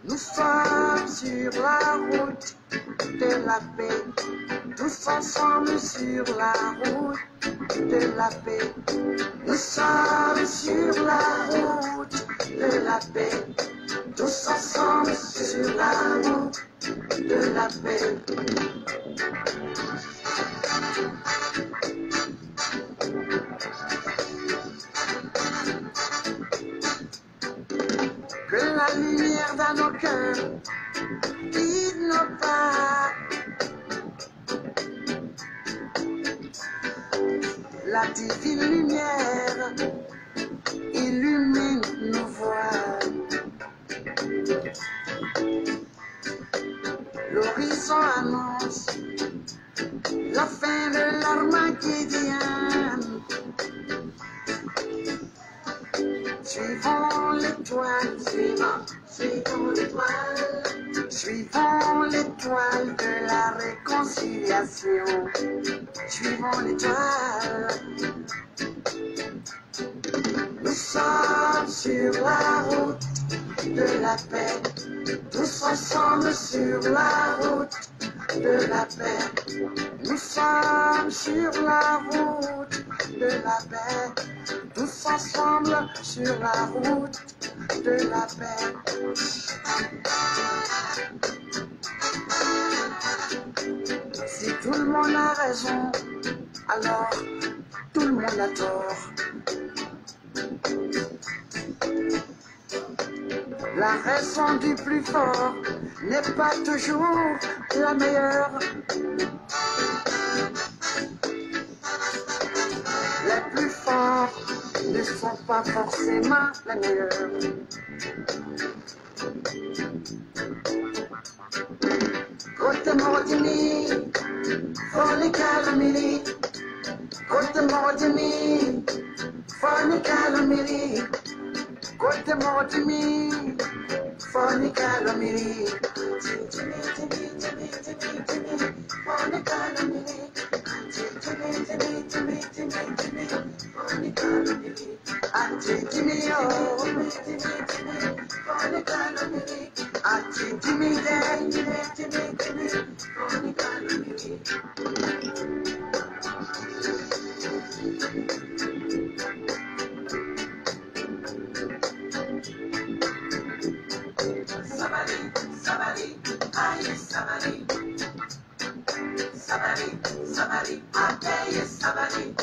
Nous sommes sur la route de la paix, tous ensemble sur la route de la paix. Nous sommes sur la route de la paix, tous ensemble sur la route de la paix. Que la lumière dans nos cœurs guide nos pas. La divine lumière illumine nos voies. L'horizon annonce la fin de l'Armageddon. Suivons l'étoile, suivons l'étoile, suivons l'étoile de la réconciliation. Suivons l'étoile. Nous sommes sur la route de la paix, tous ensemble sur la route de la paix. Nous sommes sur la route de la paix, tous ensemble sur la route de la paix. Si tout le monde a raison, alors tout le monde a tort. La raison du plus fort n'est pas toujours la meilleure. Les plus forts ne sont pas forcément les meilleurs. Côte Mordini, Fonny Calamity. Côte Mordini, Fonny Calamity. Côte Mordini, Fonny Calamity. Fonny Calamity. Auntie Jimmy, oh, Auntie Jimmy, somebody, aye, somebody, I pay you, somebody,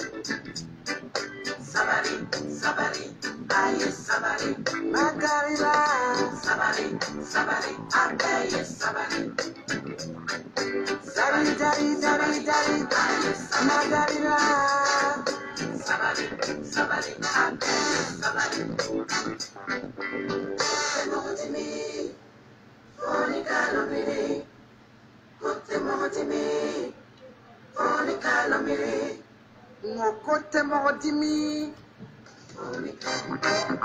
aye, somebody, Margarita, somebody, I pay you, somebody, daddy, Margarita, somebody, I pay you, somebody. Fonny Calamity, Côte Mordini, Fonny Calamity, mon Côte Mordini, Fonny Calamity.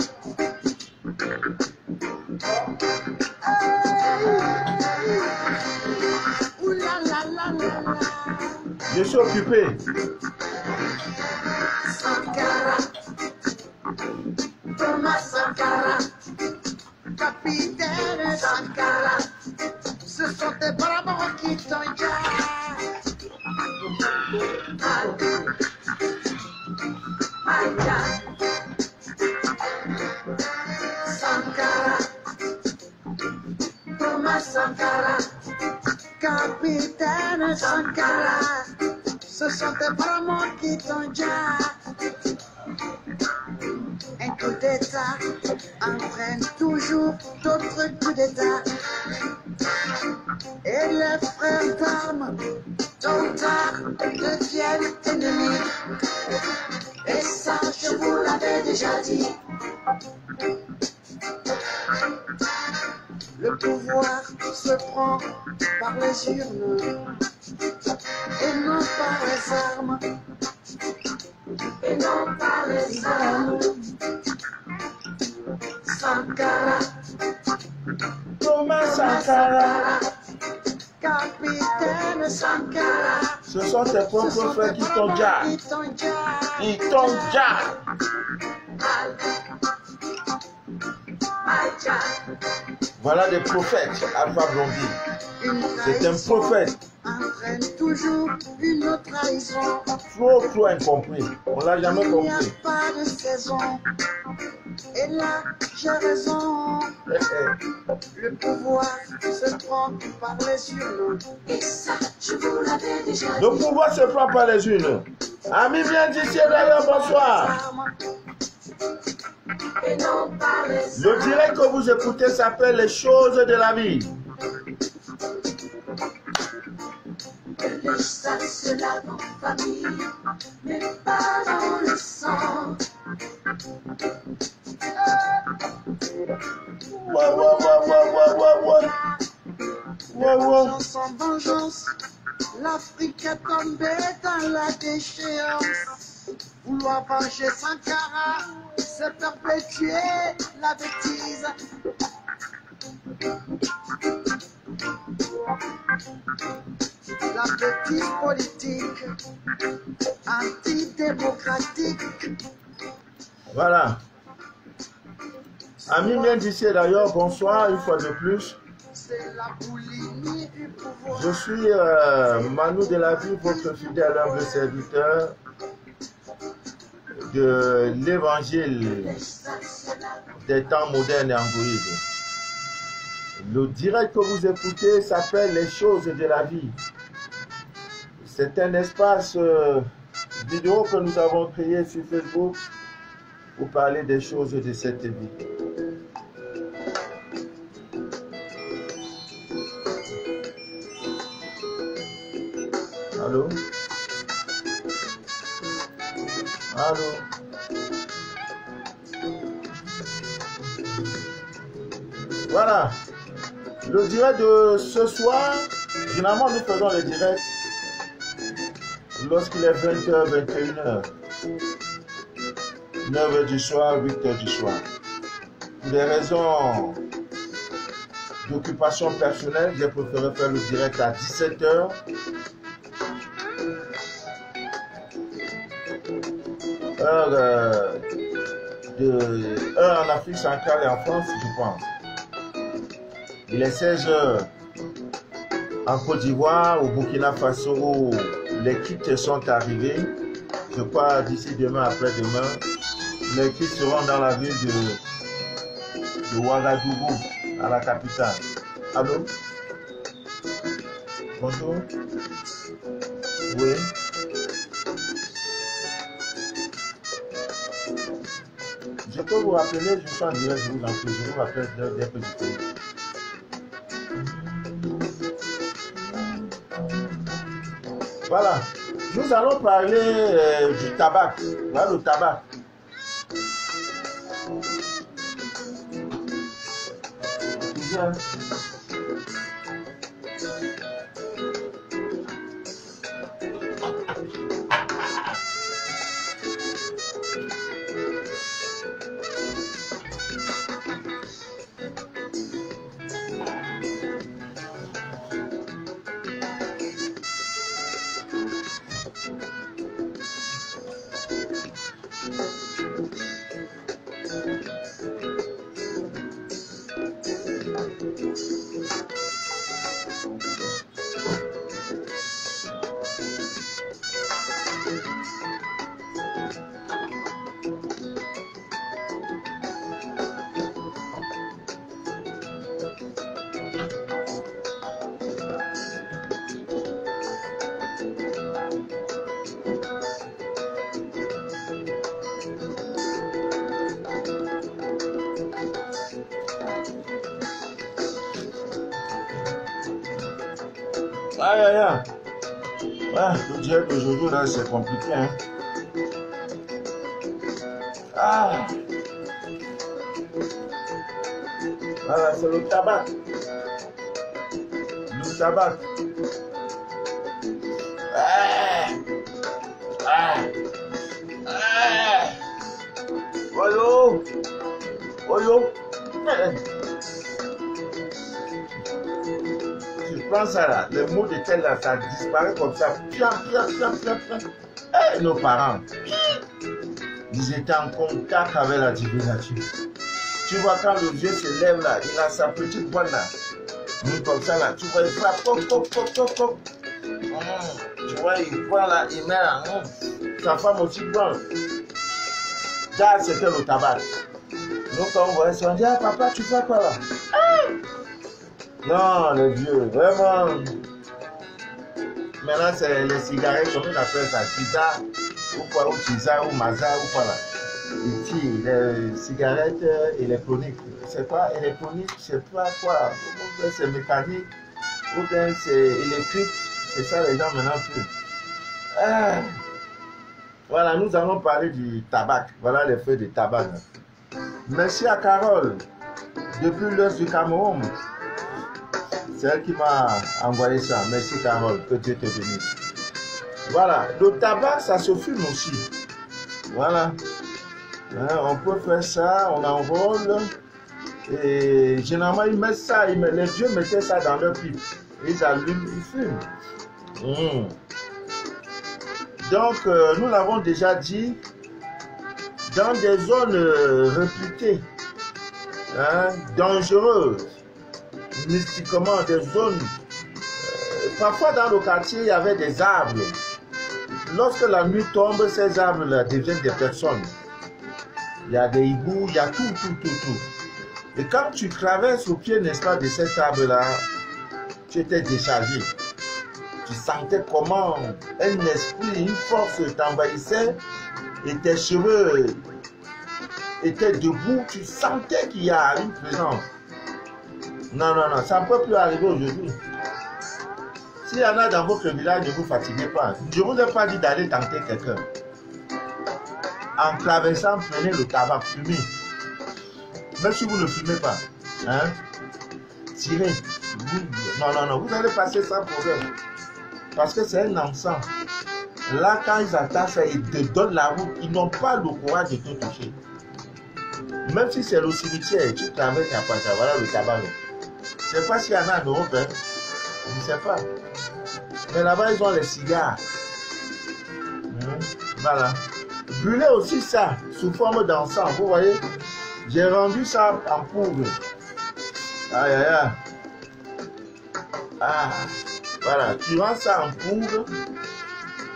Ouh la la la la la. Je suis occupé. Sankara, Thomas Sankara, capitaine Sankara, ce sont tes bravos qui t'ont Sankara, Thomas Sankara, capitaine Sankara, ce sont tes bravos qui t'ont Un coup d'État entraîne toujours d'autres coups d'État. Et les frères d'armes, tôt ou tard, deviennent ennemis. Et ça, je vous l'avais déjà dit. Le pouvoir se prend par les urnes et non par les armes. Et non par les armes. Sankara, Thomas Sankara. Capitaine Sankara. Ce sont tes propres frères qui t'ont déjà. Ils t'ont déjà. Voilà des prophètes, Alpha Blondy. C'est un prophète. Entraîne toujours une trahison. Trop incompris. On l'a jamais Il n'y compris. a pas de saison. Et là, j'ai raison. Le pouvoir se prend par les urnes. Et ça, je vous l'avais déjà dit. Le pouvoir se prend par les unes. Amis, viens d'ici d'ailleurs, bonsoir. Et non par les Le direct que vous écoutez s'appelle Les choses de la vie. Les ça se lave en famille, mais pas dans le sang. Vengeance en vengeance, l'Afrique est tombée dans la déchéance. Vouloir venger Sankara, c'est perpétuer la bêtise. La bêtise politique, antidémocratique. Voilà. Amis, bien d'ici d'ailleurs, bonsoir une fois de plus. C'est la boulimie du pouvoir. Je suis Manu de la vie, votre fidèle humble serviteur de l'évangile des temps modernes et androïdes. Le direct que vous écoutez s'appelle Les choses de la vie. C'est un espace vidéo que nous avons créé sur Facebook pour parler des choses de cette vie. Allô? Allô? Voilà. Le direct de ce soir, généralement nous faisons le direct lorsqu'il est 20h, 21h. 9h du soir, 8h du soir. Pour des raisons d'occupation personnelle, j'ai préféré faire le direct à 17h. Heure en Afrique centrale et en France, je pense. Il est 16h en Côte d'Ivoire, au Burkina Faso, où les kits sont arrivés. Je crois d'ici demain, après-demain, les kits seront dans la ville de Ouagadougou, à la capitale. Allô? Bonjour? Oui? Je peux vous rappeler, je suis en direct, je vous en prie, je vous rappelle dès que je peux. Voilà, nous allons parler du tabac. Voilà le tabac. Bien. Aïe aïe aïe. Ouais, le direct d'aujourd'hui là c'est compliqué hein. Ah. Voilà, c'est le tabac. Le tabac. Ah. Ah. Ah. Oyo. Oyo. Tu prends ça là, le mot de tel là, ça disparaît comme ça. Et nos parents, ils étaient en contact avec la divination. Tu vois quand le vieux se lève là, il a sa petite boîte là. Comme ça là, tu vois, il frappe, tu vois, il voit là, il met là, sa femme aussi boit. Ça, c'était le tabac. Donc quand on voyait ça, on dit, ah papa, tu fais quoi là? Non, le vieux, vraiment. Maintenant, c'est les cigarettes, comment on appelle ça? Sida, ou quoi, ou Tisa, ou Maza, ou quoi là? Les cigarettes électroniques. C'est pas électronique, c'est pas quoi. Ou bien c'est mécanique, ou bien c'est électrique. C'est ça les gens maintenant fument. Voilà, nous allons parler du tabac. Voilà les feux de tabac. Merci à Carole, depuis l'Est du Cameroun. C'est elle qui m'a envoyé ça. Merci Carole, que Dieu te bénisse. Voilà, le tabac, ça se fume aussi. Voilà. On peut faire ça, on envole. Et généralement, ils mettent ça, les vieux mettaient ça dans leur pipe. Ils allument, ils fument. Donc, nous l'avons déjà dit, dans des zones réputées, dangereuses, mystiquement, des zones, parfois dans le quartier, il y avait des arbres. Lorsque la nuit tombe, ces arbres-là deviennent des personnes. Il y a des hiboux, il y a tout. Et quand tu traverses au pied, n'est-ce pas, de cet arbre-là, tu étais déchargé. Tu sentais comment un esprit, une force t'envahissait et tes cheveux étaient debout. Tu sentais qu'il y a une présence. Non, ça ne peut plus arriver aujourd'hui. S'il y en a dans votre village, ne vous fatiguez pas. Je ne vous ai pas dit d'aller tenter quelqu'un. En traversant, prenez le tabac, fumez. Même si vous ne fumez pas, tirez. Non, vous allez passer sans problème. Parce que c'est un encens. Là, quand ils attachent ça, ils te donnent la route. Ils n'ont pas le courage de te toucher. Même si c'est le cimetière, tu traverses, tu n'as pas ça. Voilà le tabac. Je ne sais pas s'il y en a en Europe. Je ne sais pas. Mais là-bas, ils ont les cigares. Voilà. Brûlez aussi ça sous forme d'encens. Vous voyez, j'ai rendu ça en poudre. Aïe. Voilà, tu rends ça en poudre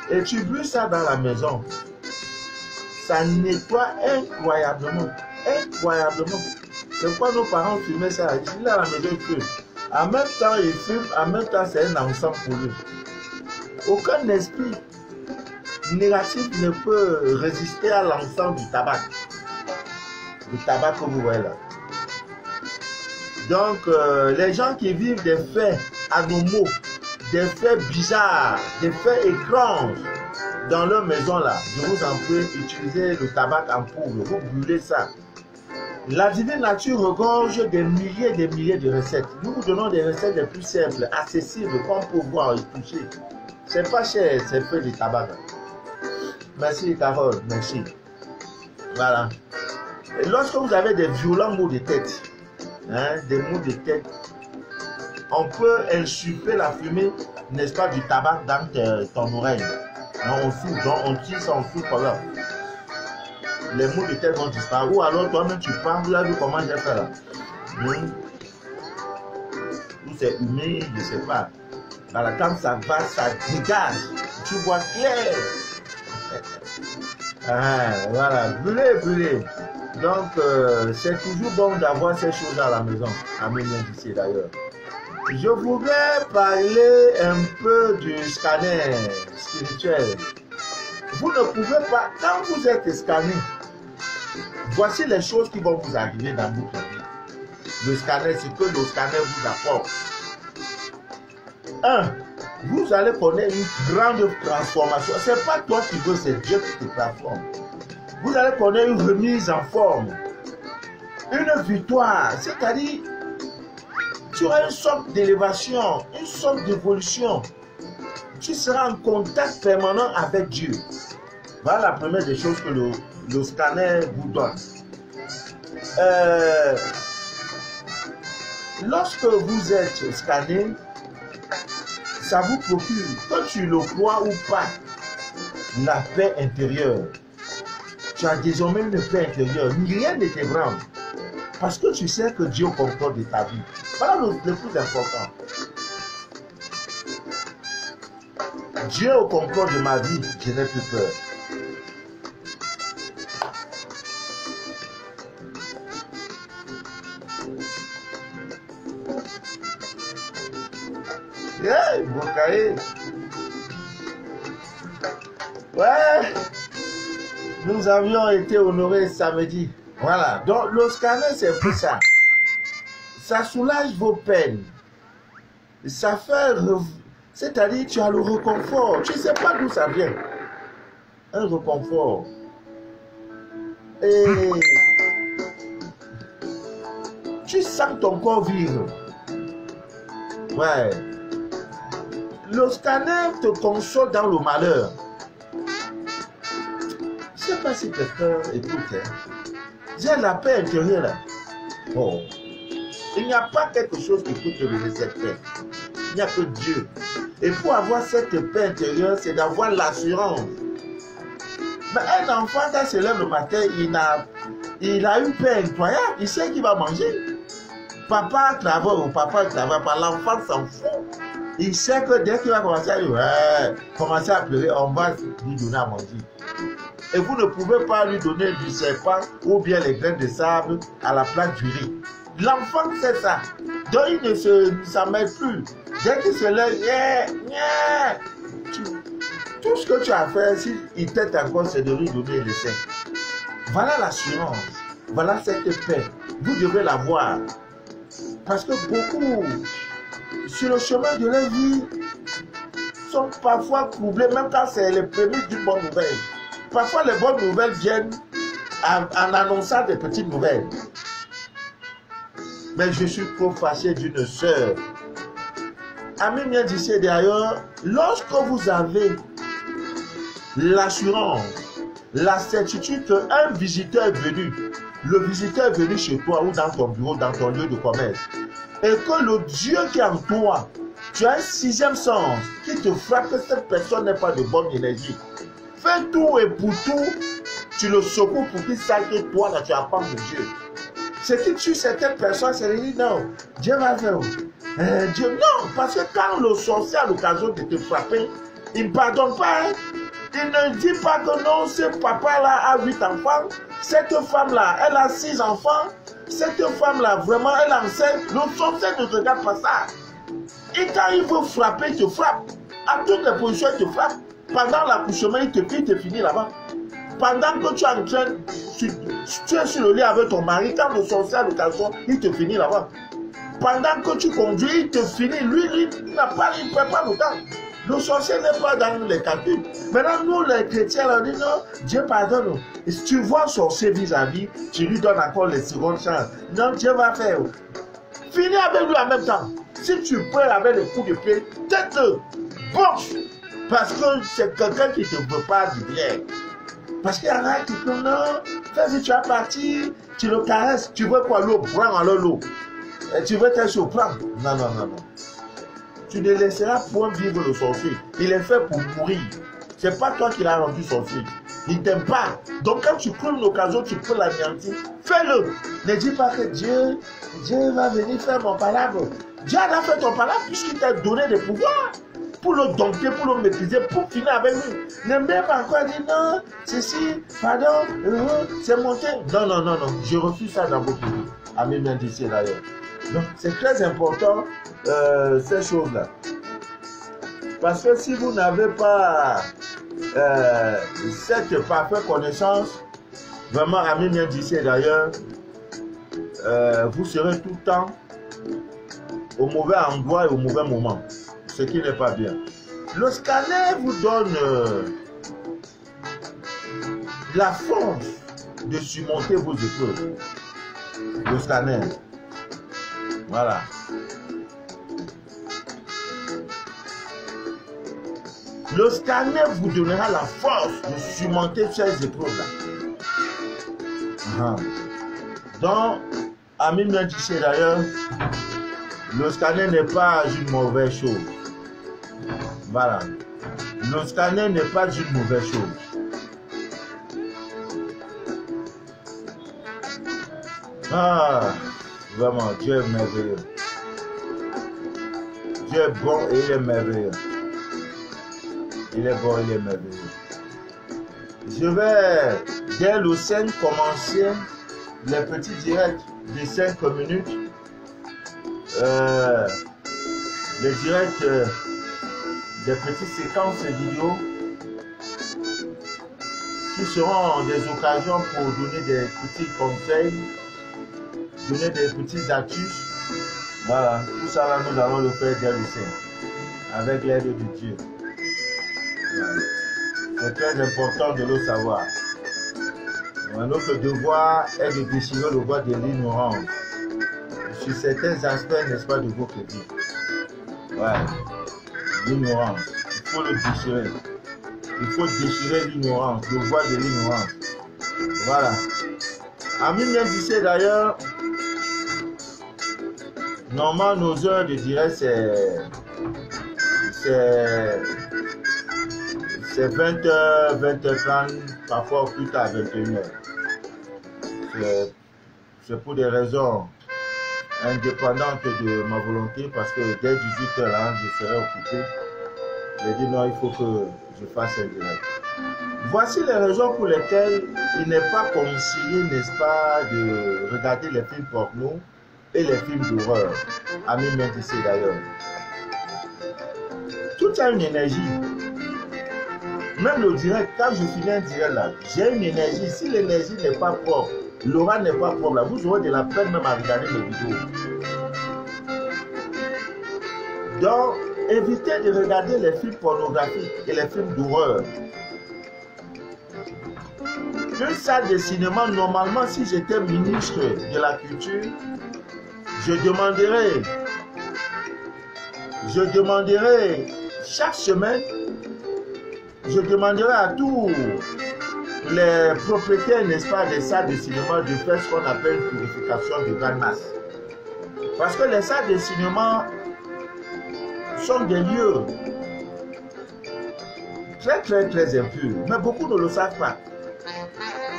et tu brûles ça dans la maison. Ça nettoie incroyablement. C'est pourquoi nos parents fumaient ça. Ici, là, à la maison, ils fument. En même temps, ils fument, en même temps, c'est un encens pour eux. Aucun esprit négatif ne peut résister à l'encens du tabac. Le tabac que vous voyez là. Donc, les gens qui vivent des faits anormaux, des faits bizarres, des faits étranges dans leur maison là, je vous en prie, utilisez le tabac en poudre, vous brûlez ça. La divine nature regorge des milliers de recettes. Nous vous donnons des recettes les plus simples, accessibles, qu'on peut voir et toucher. C'est pas cher, c'est fait du tabac. Merci Carole, merci. Voilà. Et lorsque vous avez des violents maux de tête, des maux de tête, on peut insuffler la fumée, n'est-ce pas, du tabac dans ton oreille. On souffle, donc on tire ça, on souffle comme là. Les maux de tête vont disparaître. Ou alors toi-même tu prends, vous avez vu comment j'ai fait là. Ou c'est humide, je ne sais pas. Voilà, quand ça va, ça dégage. Tu vois clair. Voilà, brûler. Donc, c'est toujours bon d'avoir ces choses à la maison. Amen, ici d'ailleurs. Je voudrais parler un peu du scanner spirituel. Vous ne pouvez pas, quand vous êtes scanné, voici les choses qui vont vous arriver dans votre vie. Le scanner, c'est que le scanner vous apporte. 1. Vous allez connaître une grande transformation. Ce n'est pas toi qui veux, c'est Dieu qui te transforme. Vous allez connaître une remise en forme, une victoire, c'est-à-dire tu auras une sorte d'élévation, une sorte d'évolution. Tu seras en contact permanent avec Dieu. Voilà la première des choses que le scanner vous donne. lorsque vous êtes scanné, ça vous procure, que tu le crois ou pas, la paix intérieure. Tu as désormais une paix intérieure. Rien ne t'ébranle. Parce que tu sais que Dieu contrôle de ta vie. Voilà le plus important. Dieu au contrôle de ma vie, je n'ai plus peur. Yeah, Bokaye. Ouais, nous avions été honorés samedi. Voilà, donc le scanner c'est pour ça. Ça soulage vos peines. Ça fait, c'est-à-dire tu as le réconfort. Tu ne sais pas d'où ça vient. Un réconfort. Et tu sens ton corps vivre. Ouais. Le scanner te console dans le malheur. Je ne sais pas si quelqu'un écoute. J'ai la paix intérieure là. Oh. Il n'y a pas quelque chose qui peut te donner cette paix. Il n'y a que Dieu. Et pour avoir cette paix intérieure, c'est d'avoir l'assurance. Mais un enfant, quand il se lève le matin, il a une paix incroyable. Il sait qu'il va manger. Papa travaille ou papa ne travaille pas. L'enfant s'en fout. Il sait que dès qu'il va commencer à commencer à pleurer, on va lui donner à manger. Et vous ne pouvez pas lui donner du serpent ou bien les graines de sable à la place du riz. L'enfant sait ça. Donc il ne s'en met plus. Dès qu'il se lève, tout ce que tu as fait, s'il t'aide encore, c'est de lui donner le sein. Voilà l'assurance. Voilà cette paix. Vous devez l'avoir. Parce que beaucoup, sur le chemin de leur vie, sont parfois troublés, même quand c'est les prémices d'une bonne nouvelle. Parfois, les bonnes nouvelles viennent en annonçant des petites nouvelles. Mais je suis trop fâché d'une sœur. Ami bien d'ici d'ailleurs, lorsque vous avez l'assurance, la certitude qu'un visiteur est venu, le visiteur est venu chez toi ou dans ton bureau, dans ton lieu de commerce, et que le Dieu qui est en toi, tu as un sixième sens qui te frappe que cette personne n'est pas de bonne énergie. Fais tout et pour tout, tu le secoues pour qu'il sache que toi, là, tu apprends de Dieu. Ce qui tue certaines personnes, c'est de dire non, Dieu va faire. Dieu, non, parce que quand le sorcier a l'occasion de te frapper, il ne pardonne pas. Hein. Il ne dit pas que non, ce papa-là a 8 enfants, cette femme-là, elle a 6 enfants, cette femme-là, vraiment, elle enseigne. Le sorcier ne regarde pas ça. Et quand il veut frapper, il te frappe. À toutes les positions, il te frappe. Pendant l'accouchement, il te finit là-bas. Pendant que tu es en train, tu es sur le lit avec ton mari, quand le sorcier a l'occasion, il te finit là-bas. Pendant que tu conduis, il te finit. Lui, il n'a pas, il ne prend pas le temps. Le sorcier n'est pas dans les calculs. Maintenant, nous, les chrétiens, on dit non, Dieu pardonne. Et si tu vois un sorcier vis-à-vis, tu lui donnes encore les secondes chances. Non, Dieu va faire. Finis avec lui en même temps. Si tu peux avec les coups de pied, tête-le, boxe. Parce que c'est quelqu'un qui ne te veut pas du bien. Parce qu'il y en a qui disent non, si tu es parti, tu le caresses, tu veux quoi, l'eau, prends alors l'eau. Et tu veux te surprendre. Non, non, non, non. Tu ne laisseras point vivre le sorcier. Il est fait pour mourir. Ce n'est pas toi qui l'as rendu sorcier. Il ne t'aime pas. Donc quand tu prends une occasion, tu peux l'anéantir. Fais-le. Ne dis pas que Dieu va venir faire mon palabre. Dieu a fait ton palabre puisqu'il t'a donné des pouvoirs. Pour le dompter, pour le maîtriser, pour finir avec lui. N'aime pas encore dire non, ceci, pardon, c'est monté. Non, non, non, non. Je refuse ça dans votre vie. Amen, bien d'ici d'ailleurs. Donc c'est très important ces choses-là. Parce que si vous n'avez pas cette parfaite connaissance, vraiment, amis bien d'ici d'ailleurs, vous serez tout le temps au mauvais endroit et au mauvais moment. Ce qui n'est pas bien. Le scanner vous donne la force de surmonter vos épreuves. Le scanner. Voilà. Le scanner vous donnera la force de surmonter ces épreuves-là. Donc, Amis Mendiché d'ailleurs, Le scanner n'est pas une mauvaise chose. Voilà. Le scanner n'est pas une mauvaise chose. Ah, vraiment, Dieu est merveilleux. Dieu est bon et il est merveilleux. Il est bon, il est merveilleux. Je vais, dès le 5, commencer les petits directs de 5 minutes. Les directs des petites séquences vidéo qui seront des occasions pour donner des petits conseils, donner des petits astuces. Voilà, tout ça là, nous allons le faire dès le 5, avec l'aide de Dieu. Voilà. C'est très important de le savoir. Notre devoir est de déchirer le voile de l'ignorance sur certains aspects, n'est-ce pas, de votre vie. Ouais. L'ignorance. Il faut le déchirer. Il faut déchirer l'ignorance, le voile de l'ignorance. Voilà. En 1917 d'ailleurs, normalement nos heures de direct c'est 20h, 20h30, parfois plus tard 21h. C'est pour des raisons indépendantes de ma volonté, parce que dès 18h là, je serai occupé. J'ai dit non, il faut que je fasse un direct. Voici les raisons pour lesquelles il n'est pas conseillé, n'est-ce pas, de regarder les films porno et les films d'horreur. Ami Médicé d'ailleurs. Tout a une énergie. Même le direct, quand je finis un direct là, j'ai une énergie. Si l'énergie n'est pas propre, l'aura n'est pas propre là, vous aurez de la peine même à regarder les vidéos. Donc, évitez de regarder les films pornographiques et les films d'horreur. Une salle de cinéma, normalement, si j'étais ministre de la culture, je demanderais chaque semaine, je demanderai à tous les propriétaires, n'est-ce pas, des salles de cinéma de faire ce qu'on appelle purification de grande masse. Parce que les salles de cinéma sont des lieux très impurs, mais beaucoup ne le savent pas.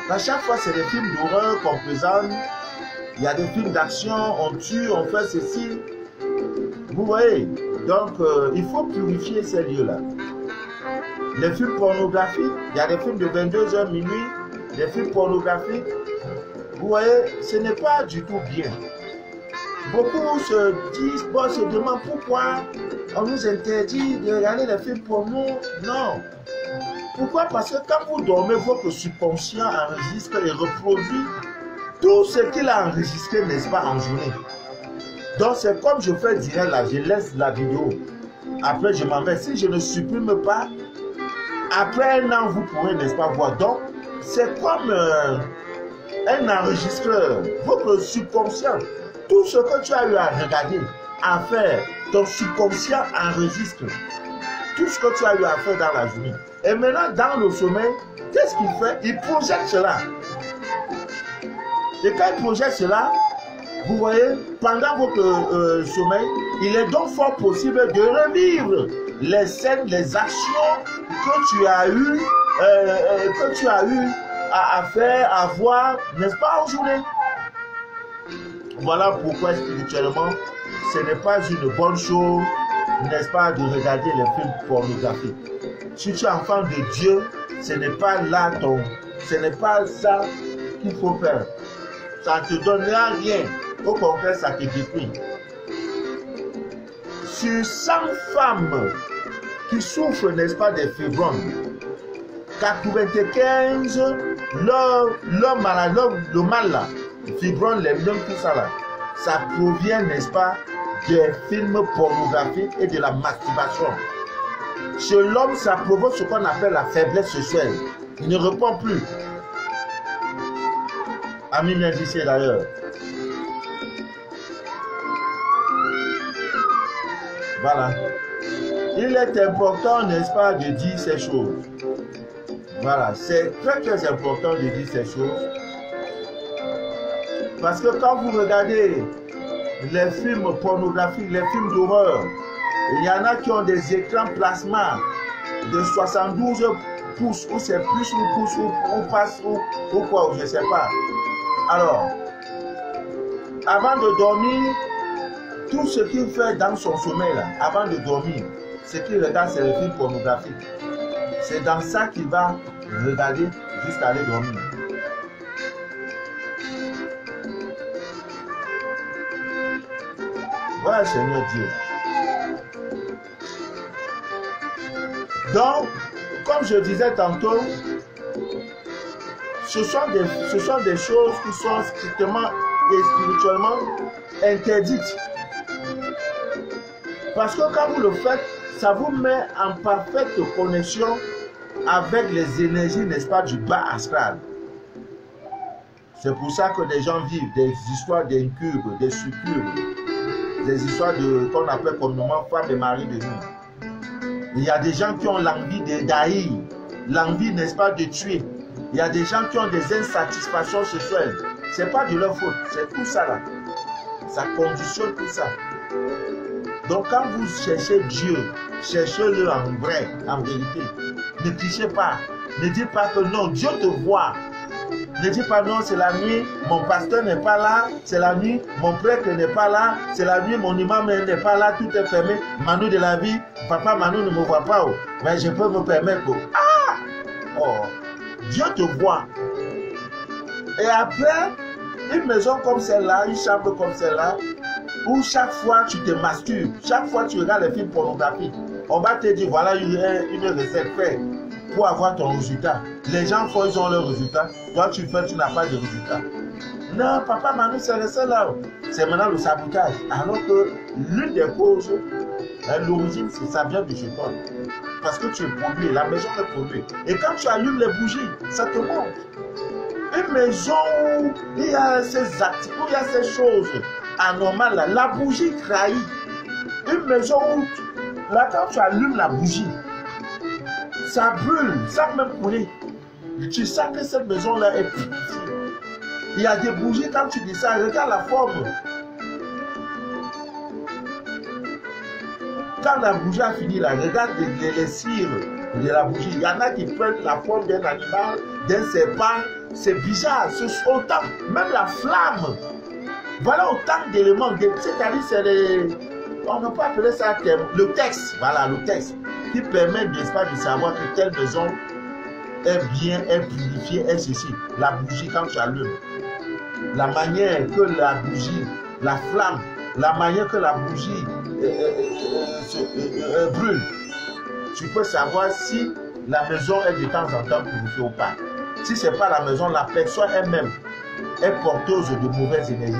À chaque fois, c'est des films d'horreur qu'on présente, il y a des films d'action, on tue, on fait ceci. Vous voyez, donc il faut purifier ces lieux-là. Les films pornographiques, il y a des films de 22h minuit, des films pornographiques. Vous voyez, ce n'est pas du tout bien. Beaucoup se disent, bon, se demandent pourquoi on nous interdit de regarder les films porno. Non. Pourquoi? Parce que quand vous dormez, votre subconscient enregistre et reproduit tout ce qu'il a enregistré, n'est-ce pas, en journée. Donc c'est comme je fais direct là, je laisse la vidéo. Après je m'en vais. Si je ne supprime pas, après un an vous pourrez, n'est-ce pas, voir. Donc c'est comme un enregistreur. Votre subconscient, tout ce que tu as eu à regarder, à faire, ton subconscient enregistre tout ce que tu as eu à faire dans la journée. Et maintenant dans le sommeil, qu'est-ce qu'il fait? Il projette cela. Et quand il projette cela, vous voyez, pendant votre sommeil, il est donc fort possible de revivre les scènes, les actions que tu as eu à faire, à voir, n'est-ce pas, en journée. Voilà pourquoi spirituellement, ce n'est pas une bonne chose, n'est-ce pas, de regarder les films pornographiques. Si tu es enfant de Dieu, ce n'est pas là ce n'est pas ça qu'il faut faire. Ça ne te donnera rien. Au contraire, ça te détruit. Sur 100 femmes qui souffrent, n'est-ce pas, des fibromes, 95, le mal là, fibromes, les mêmes, tout ça là, ça provient, n'est-ce pas, des films pornographiques et de la masturbation. Chez l'homme, ça provoque ce qu'on appelle la faiblesse sexuelle. Il ne répond plus. Ami Médicé d'ailleurs. Voilà. Il est important, n'est-ce pas, de dire ces choses. Voilà, c'est très important de dire ces choses. Parce que quand vous regardez les films pornographiques, les films d'horreur. Il y en a qui ont des écrans plasma de 72 pouces, ou c'est plus ou pouces, ou passe, ou quoi, je ne sais pas. Alors, avant de dormir, tout ce qu'il fait dans son sommeil, là, avant de dormir, ce qu'il regarde, c'est les films pornographiques. C'est dans ça qu'il va regarder jusqu'à aller dormir. Voilà, Seigneur Dieu. Donc, comme je disais tantôt, ce sont des choses qui sont strictement et spirituellement interdites. Parce que quand vous le faites, ça vous met en parfaite connexion avec les énergies, n'est-ce pas, du bas astral. C'est pour ça que des gens vivent des histoires d'incubes, des succubes, des histoires qu'on appelle communément femmes et maris de nuit. Il y a des gens qui ont l'envie d'haïr, l'envie, n'est-ce pas, de tuer. Il y a des gens qui ont des insatisfactions sexuelles. Ce n'est pas de leur faute, c'est tout ça là. Ça conditionne tout ça. Donc quand vous cherchez Dieu, cherchez-le en vrai, en vérité. Ne trichez pas. Ne dites pas que non, Dieu te voit. Ne dites pas non, c'est la nuit, mon pasteur n'est pas là, c'est la nuit, mon prêtre n'est pas là, c'est la nuit, mon imam n'est pas là, tout est fermé. Manu de la vie, papa Manu ne me voit pas. Oh. Mais je peux me permettre. Oh. Ah! Oh, Dieu te voit. Et après, une maison comme celle-là, une chambre comme celle-là, où chaque fois tu te masturbes, chaque fois tu regardes les films pornographiques, on va te dire voilà une recette faite pour avoir ton résultat. Les gens font, ils ont leur résultat. Toi tu fais, tu n'as pas de résultat. Non, papa Manu, c'est resté là. C'est maintenant le sabotage. Alors que l'une des causes, l'origine, ça vient du chez toi. Parce que tu es pollué, la maison est polluée. Et quand tu allumes les bougies, ça te montre. Une maison où il y a ces actes, où il y a ces choses anormales, là, la bougie trahit. Une maison où, là, quand tu allumes la bougie, ça brûle, ça même brûler. Tu sens que cette maison-là est purifiée. Il y a des bougies, quand tu dis ça, regarde la forme. Quand la bougie a fini, là, regarde les cires de la bougie. Il y en a qui prennent la forme d'un animal, d'un serpent. C'est bizarre. Autant, même la flamme. Voilà autant d'éléments. C'est-à-dire, c'est les... On ne peut pas appeler ça le texte. Voilà, le texte. Qui permet, n'est-ce pas, de savoir que telle maison est bien, est purifiée, est ceci. La bougie, quand tu allumes. La manière que la bougie, la flamme, la manière que la bougie brûle. Tu peux savoir si la maison est de temps en temps purifiée ou pas. Si ce n'est pas la maison, la personne elle-même est porteuse de mauvaises énergies.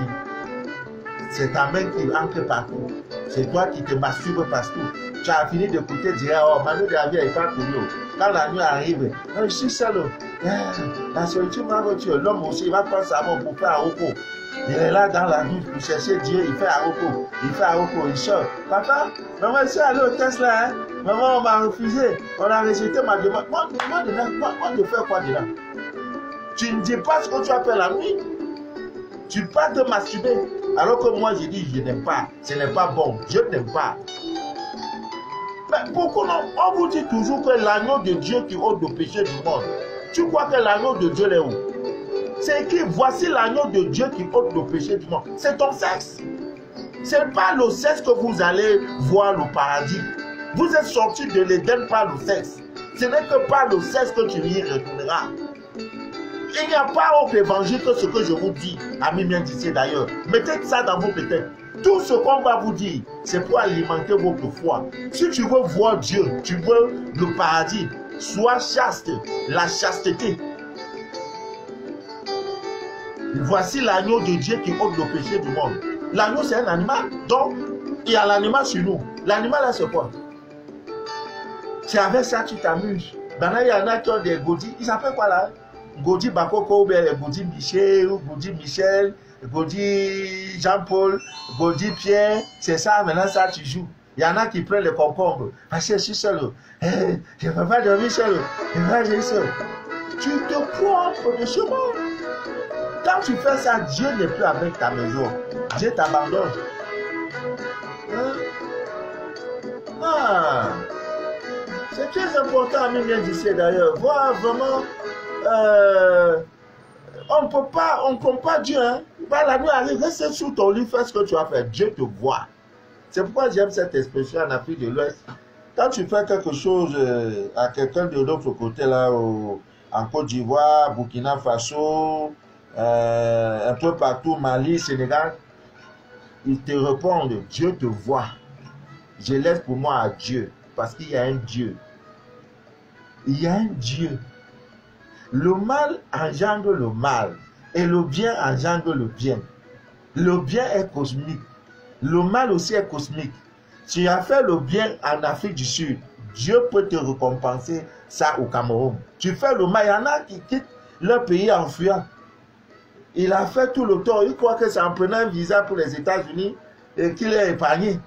C'est ta main qui entre partout. C'est toi qui te masturbes partout. Tu as fini d'écouter, dire oh, Manu de la vie n'est pas connu. Quand la nuit arrive, je suis seul. La solitude m'a voiture. L'homme aussi, il va prendre sa main pour faire un repos. Il est là dans la nuit pour chercher Dieu, il fait un repos. Il fait un repos, il sort. Papa, maman, je suis allé au test là. Hein? Maman, on m'a refusé. On a rejeté ma demande. Moi, de faire quoi dedans? Tu ne dis pas ce que tu as fait la nuit. Tu pars te masturber. Alors que moi, je dis, je n'aime pas. Ce n'est pas bon. Je n'aime pas. Mais pourquoi non? On vous dit toujours que l'agneau de Dieu qui ôte le péché du monde. Tu crois que l'agneau de Dieu est où? C'est écrit, voici l'agneau de Dieu qui ôte le péché du monde. C'est ton sexe. Ce n'est pas le sexe que vous allez voir le paradis. Vous êtes sortis de l'Éden par le sexe. Ce n'est que par le sexe que tu y retourneras. Il n'y a pas autre évangile que ce que je vous dis, amis bien d'ici d'ailleurs. Mettez ça dans vos têtes. Tout ce qu'on va vous dire, c'est pour alimenter votre foi. Si tu veux voir Dieu, tu veux le paradis, sois chaste, la chasteté. Voici l'agneau de Dieu qui ôte le péché du monde. L'agneau, c'est un animal. Donc, il y a l'animal sur nous. L'animal, là, c'est quoi? C'est avec ça que tu t'amuses. Maintenant, il y en a qui ont des godis. Ils s'appellent quoi là? Godi Bakoko, ou bien Godi Michel, ou Godi Michel, Godi Jean-Paul, Godi Pierre. C'est ça, maintenant, ça, tu joues. Il y en a qui prennent les concombres. Parce que je suis seul. Je ne peux pas dormir seul. Je ne peux pas dormir seul. Tu te trompes de chemin. Quand tu fais ça, Dieu n'est plus avec ta maison. Dieu t'abandonne. Hein? Ah. C'est très important, ami bien d'ici d'ailleurs. Voir vraiment, on ne compte pas Dieu. Hein? La nuit arrive, reste sur ton lit, fais ce que tu as fait. Dieu te voit. C'est pourquoi j'aime cette expression en Afrique de l'Ouest. Quand tu fais quelque chose à quelqu'un de l'autre côté, là, en Côte d'Ivoire, Burkina Faso, un peu partout, Mali, Sénégal, ils te répondent, Dieu te voit. Je laisse pour moi à Dieu, parce qu'il y a un Dieu. Il y a un Dieu. Le mal engendre le mal, et le bien engendre le bien. Le bien est cosmique. Le mal aussi est cosmique. Tu as fait le bien en Afrique du Sud, Dieu peut te récompenser ça au Cameroun. Tu fais le mal, il y en a qui quittent leur pays en fuyant. Il a fait tout le tort. Il croit que c'est en prenant un visa pour les États-Unis et qu'il est épargné.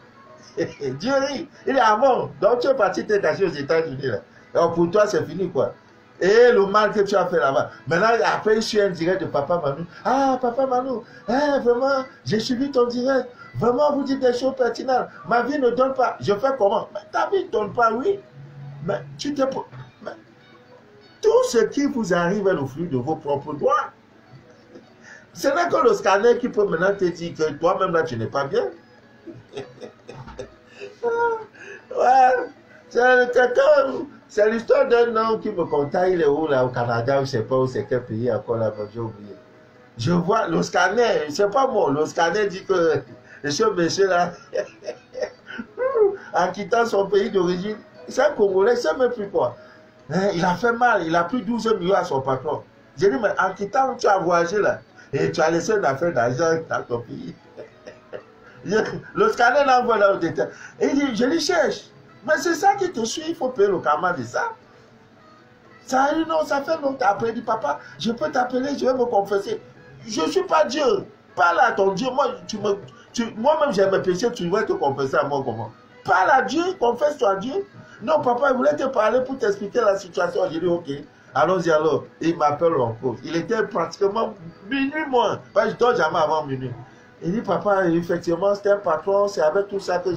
Dieu rit. Il est avant. Donc tu es parti te cacher aux États-Unis. Alors pour toi, c'est fini quoi. Et le mal que tu as fait là-bas. Maintenant, après, je suis un direct de Papa Manu. Ah, Papa Manu, vraiment, j'ai suivi ton direct. Vraiment, vous dites des choses pertinentes. Ma vie ne donne pas. Je fais comment? Mais ta vie ne donne pas, oui. Mais tu te... Mais tout ce qui vous arrive est le fruit de vos propres doigts. Ce n'est que le scanner qui peut maintenant te dire que toi-même là, tu n'es pas bien. Ouais, c'est l'histoire d'un homme qui me contacte, il est où là, au Canada, je ne sais pas où c'est quel pays encore là, j'ai oublié. Je vois le scanner, c'est pas moi, le scanner dit que ce monsieur là, en quittant son pays d'origine, c'est un Congolais, c'est même plus quoi. Il a fait mal, il a pris 12 millions à son patron. J'ai dit, mais en quittant, tu as voyagé là, et tu as laissé une affaire d'argent dans ton pays. Le scanner l'envoie là au détail. Et il dit, je les cherche. Mais c'est ça qui te suit, il faut payer le karma de ça. Ça a dit non, ça fait longtemps. Après, il dit, papa, je peux t'appeler, je vais me confesser. Je ne suis pas Dieu. Parle à ton Dieu. Moi-même, j'ai mes péchés, tu vas te confesser à moi comment? Parle à Dieu, confesse-toi à Dieu. Non, papa, il voulait te parler pour t'expliquer la situation. J'ai dit, ok, allons-y alors. Il m'appelle en cause. Il était pratiquement minuit moins. Je ne dors jamais avant minuit. Il dit, papa, effectivement, c'était un patron, c'est avec tout ça que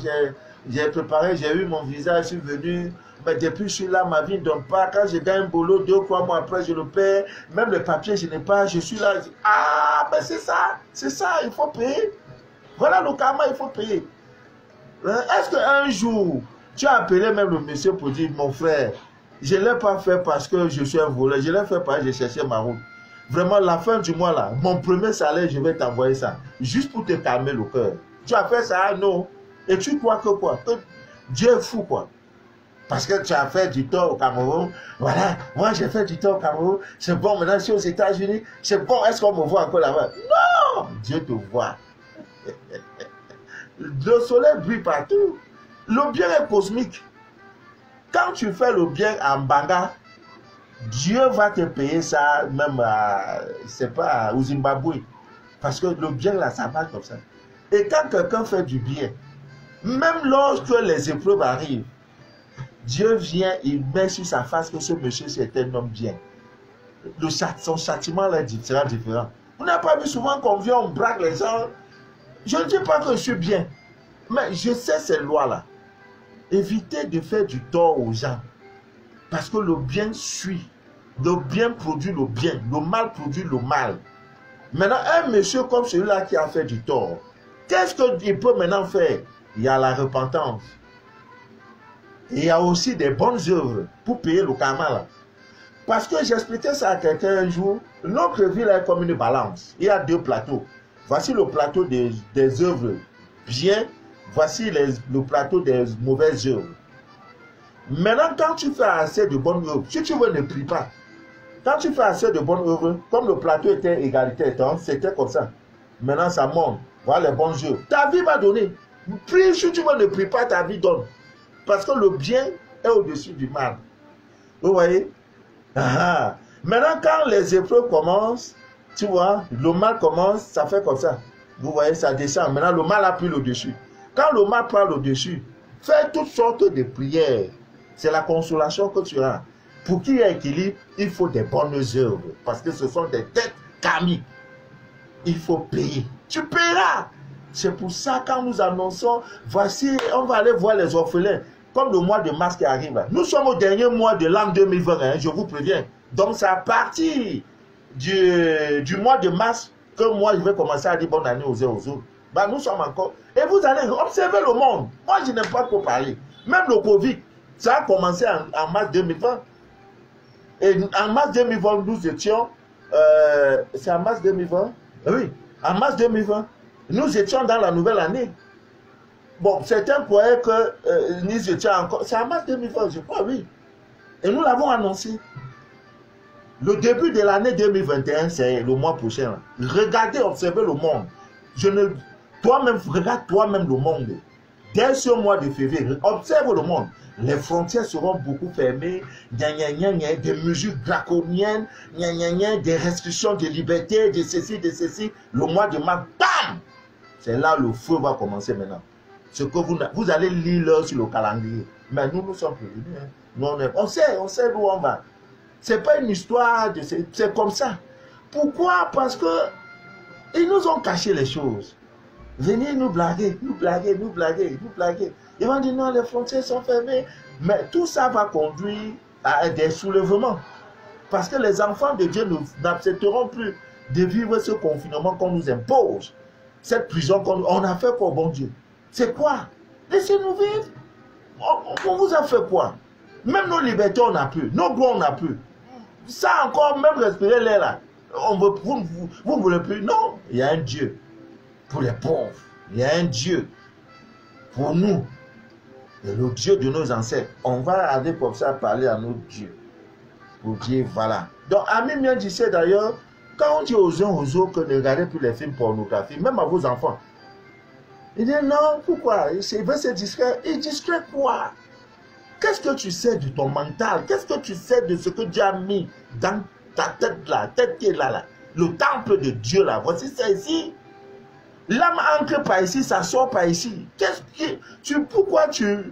j'ai préparé, j'ai eu mon visa, je suis venu. Mais depuis je suis là, ma vie ne donne pas. Quand je gagne un boulot, 2 ou 3 mois après, je le paie. Même les papiers, je n'ai pas. Je suis là. Je dis, ah, mais c'est ça, il faut payer. Voilà le karma, il faut payer. Est-ce qu'un jour, tu as appelé même le monsieur pour dire, mon frère, je ne l'ai pas fait parce que je suis un voleur, je l'ai fait parce que j'ai cherché ma route. Vraiment, la fin du mois là, mon premier salaire, je vais t'envoyer ça. Juste pour te calmer le cœur. Tu as fait ça, non? Et tu crois que quoi? Que Dieu est fou quoi? Parce que tu as fait du tort au Cameroun. Voilà, moi j'ai fait du tort au Cameroun. C'est bon, maintenant je suis aux États-Unis. C'est bon, est-ce qu'on me voit encore là-bas? Non! Dieu te voit. Le soleil brille partout. Le bien est cosmique. Quand tu fais le bien en Banga, Dieu va te payer ça même à, je sais pas, au Zimbabwe. Parce que le bien là, ça marche comme ça. Et quand quelqu'un fait du bien, même lorsque les épreuves arrivent, Dieu vient, il met sur sa face que ce monsieur c'est un homme bien. Son châtiment là sera différent. Vous n'avez pas vu souvent qu'on vient, on braque les gens. Je ne dis pas que je suis bien, mais je sais ces lois-là. Évitez de faire du tort aux gens. Parce que le bien suit. Le bien produit le bien. Le mal produit le mal. Maintenant, un monsieur comme celui-là qui a fait du tort, qu'est-ce qu'il peut maintenant faire? Il y a la repentance. Et il y a aussi des bonnes œuvres pour payer le karma là. Parce que j'expliquais ça à quelqu'un un jour. Notre vie là est comme une balance. Il y a 2 plateaux. Voici le plateau des œuvres bien. Voici le plateau des mauvaises œuvres. Maintenant, quand tu fais assez de bonnes œuvres, si tu veux, ne prie pas. Quand tu fais assez de bonnes œuvres, comme le plateau était égalitaire, c'était comme ça. Maintenant, ça monte. Voilà les bonnes œuvres. Ta vie va donner. Prie, si tu veux, ne prie pas, ta vie donne. Parce que le bien est au-dessus du mal. Vous voyez? Maintenant, quand les épreuves commencent, tu vois, le mal commence, ça fait comme ça. Vous voyez, ça descend. Maintenant, le mal a pris le dessus. Quand le mal prend le dessus, fais toutes sortes de prières. C'est la consolation que tu as. Pour qu'il y ait équilibre, il faut des bonnes œuvres. Parce que ce sont des têtes karmiques. il faut payer. Tu paieras. C'est pour ça quand nous annonçons, voici, on va aller voir les orphelins. Comme le mois de mars qui arrive. Nous sommes au dernier mois de l'an 2020, hein, je vous préviens. Donc c'est à partir du mois de mars que moi je vais commencer à dire bonne année aux uns aux autres. Ben, nous sommes encore. Et vous allez observer le monde. Moi je n'aime pas trop parler. Même le Covid, ça a commencé en mars 2020. Et en mars 2020, nous étions. C'est en mars 2020? Oui, en mars 2020. Nous étions dans la nouvelle année. Bon, certains croyaient que nous étions encore... C'est en mars 2020, je crois, oui. Et nous l'avons annoncé. Le début de l'année 2021, c'est le mois prochain. Regardez, observez le monde. Toi-même, regarde toi-même le monde. Dès ce mois de février, observe le monde. Les frontières seront beaucoup fermées. Des mesures draconiennes. Des restrictions de liberté, de ceci, de ceci. Le mois de mars, bam! C'est là le feu va commencer maintenant. Ce que vous allez lire l'heure sur le calendrier. Mais nous sommes prévenus. Hein. Nous, on sait d'où on va. Ce n'est pas une histoire de... C'est comme ça. Pourquoi? Parce que ils nous ont caché les choses. Venez nous blaguer, nous blaguer, nous blaguer, nous blaguer. Ils vont dire non, les frontières sont fermées. Mais tout ça va conduire à des soulèvements. Parce que les enfants de Dieu n'accepteront plus de vivre ce confinement qu'on nous impose. Cette prison qu'on a fait pour bon Dieu. C'est quoi? Laissez-nous vivre. On vous a fait quoi? Même nos libertés, on n'a plus. Nos droits, on n'a plus. Ça encore, même respirer l'air là. Vous ne voulez plus? Non. Il y a un Dieu pour les pauvres. Il y a un Dieu pour nous. Et le Dieu de nos ancêtres. On va aller comme ça parler à notre Dieu. Pour dire voilà. Donc, Ami Mien disait d'ailleurs, quand on dit aux uns aux autres que ne regardez plus les films pornographiques, même à vos enfants, il dit non, pourquoi? Il veut se distraire. Il distrait quoi? Qu'est-ce que tu sais de ton mental? Qu'est-ce que tu sais de ce que Dieu a mis dans ta tête là? Tête qui est là, là. Le temple de Dieu là. Voici ça ici. L'âme entre par ici, ça sort par ici. Pourquoi tu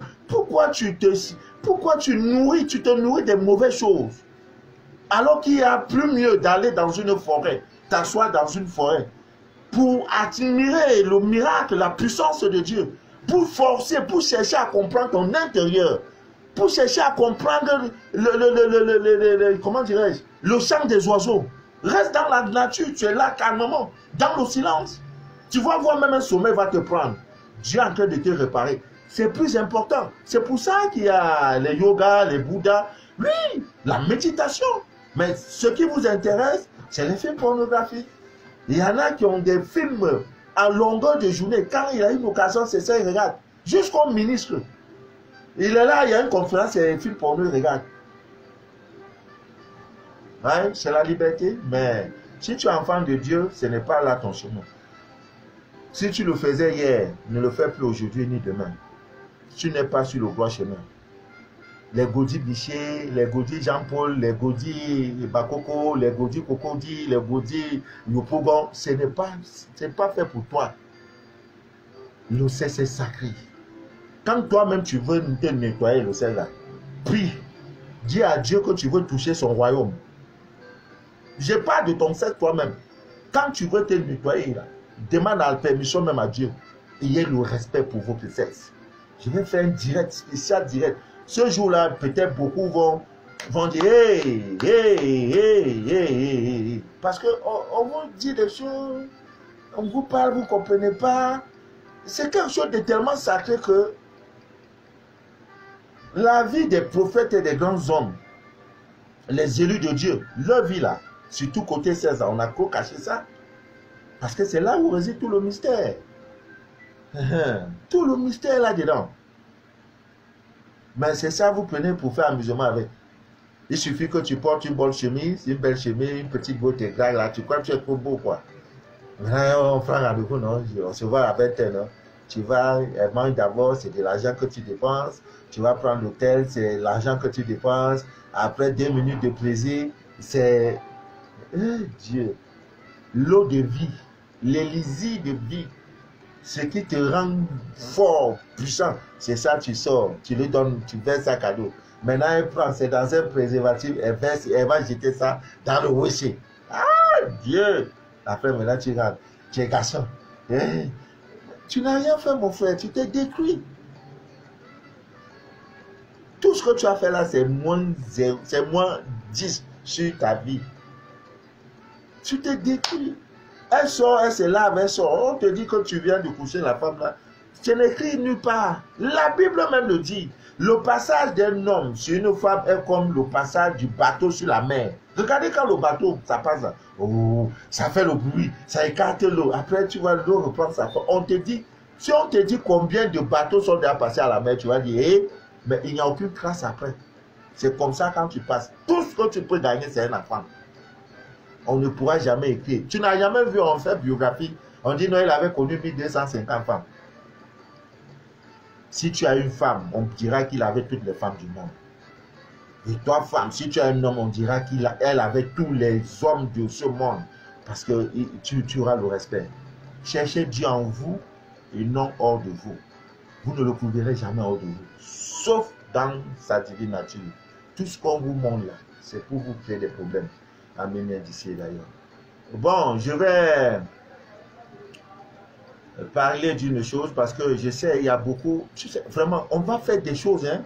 te nourris des mauvaises choses? Alors qu'il y a plus mieux d'aller dans une forêt, t'asseoir dans une forêt, pour admirer le miracle, la puissance de Dieu, pour forcer, pour chercher à comprendre ton intérieur, pour chercher à comprendre comment dirais-je, le chant des oiseaux. Reste dans la nature, tu es là calmement, dans le silence. Tu vas voir même un sommeil va te prendre. Dieu est en train de te réparer. C'est plus important. C'est pour ça qu'il y a les yogas, les bouddhas. Oui, la méditation. Mais ce qui vous intéresse, c'est les films pornographiques. Il y en a qui ont des films à longueur de journée. Quand il a une occasion, c'est ça, il regarde. Jusqu'au ministre. Il est là, il y a une conférence, il y a un film porno, il regarde. Ouais, c'est la liberté. Mais si tu es enfant de Dieu, ce n'est pas là ton chemin. Si tu le faisais hier, ne le fais plus aujourd'hui ni demain. Tu n'es pas sur le droit chemin. Les Gaudi Bichet, les Gaudi Jean-Paul, les Gaudi Bakoko, les Gaudi Kokodi, les Gaudi Yopogon, ce n'est pas fait pour toi. Le sel, c'est sacré. Quand toi-même tu veux te nettoyer le sel là, prie. Dis à Dieu que tu veux toucher son royaume. Je parle de ton sel toi-même. Quand tu veux te nettoyer là, demande la permission même à Dieu. Ayez le respect pour votre sexe. Je vais faire un direct, spécial direct. Ce jour-là, peut-être beaucoup vont dire hey. Parce qu'on vous dit des choses, on vous parle, vous ne comprenez pas. C'est quelque chose de tellement sacré que la vie des prophètes et des grands hommes, les élus de Dieu, leur vie là, surtout côté César, on a qu'à cacher ça. Parce que c'est là où réside tout le mystère. Tout le mystère là-dedans. Mais c'est ça, vous prenez pour faire amusement avec. Il suffit que tu portes une bonne chemise, une belle chemise, une petite beauté grave là. Tu crois que tu es trop beau, quoi. On prend rendez-vous, non? On se voit avec elle, non? Tu vas, elle mange d'abord, c'est de l'argent que tu dépenses. Tu vas prendre l'hôtel, c'est l'argent que tu dépenses. Après 2 minutes de plaisir, c'est... Dieu. L'eau de vie, l'élysée de vie. Ce qui te rend fort, puissant, c'est ça, tu sors, tu lui donnes, tu verses un cadeau. Maintenant, elle prend, c'est dans un préservatif, elle verse, elle va jeter ça dans le WC. Ah, Dieu! Après, maintenant, tu regardes. Tu es garçon. Eh, tu n'as rien fait, mon frère. Tu t'es détruit. Tout ce que tu as fait là, c'est moins 0, c'est moins 10 sur ta vie. Tu t'es détruit. Elle sort, elle se lave, elle sort. On te dit que tu viens de coucher la femme là. C'est écrit nulle part. La Bible même le dit. Le passage d'un homme sur une femme est comme le passage du bateau sur la mer. Regardez quand le bateau, ça passe là. Oh, ça fait le bruit, ça écarte l'eau. Après, tu vois l'eau reprendre sa forme. On te dit, si on te dit combien de bateaux sont déjà passés à la mer, tu vas dire, eh, mais il n'y a aucune trace après. C'est comme ça quand tu passes. Tout ce que tu peux gagner, c'est un enfant. On ne pourra jamais écrire. Tu n'as jamais vu, on fait biographie. On dit non, il avait connu 1250 femmes. Si tu as une femme, on dira qu'il avait toutes les femmes du monde. Et toi, femme, si tu as un homme, on dira qu'elle avait tous les hommes de ce monde. Parce que tu auras le respect. Cherchez Dieu en vous et non hors de vous. Vous ne le trouverez jamais hors de vous. Sauf dans sa divine nature. Tout ce qu'on vous montre là, c'est pour vous créer des problèmes. Amen d'ici d'ailleurs. Bon, je vais parler d'une chose parce que je sais, il y a beaucoup, tu sais, vraiment, on va faire des choses, hein,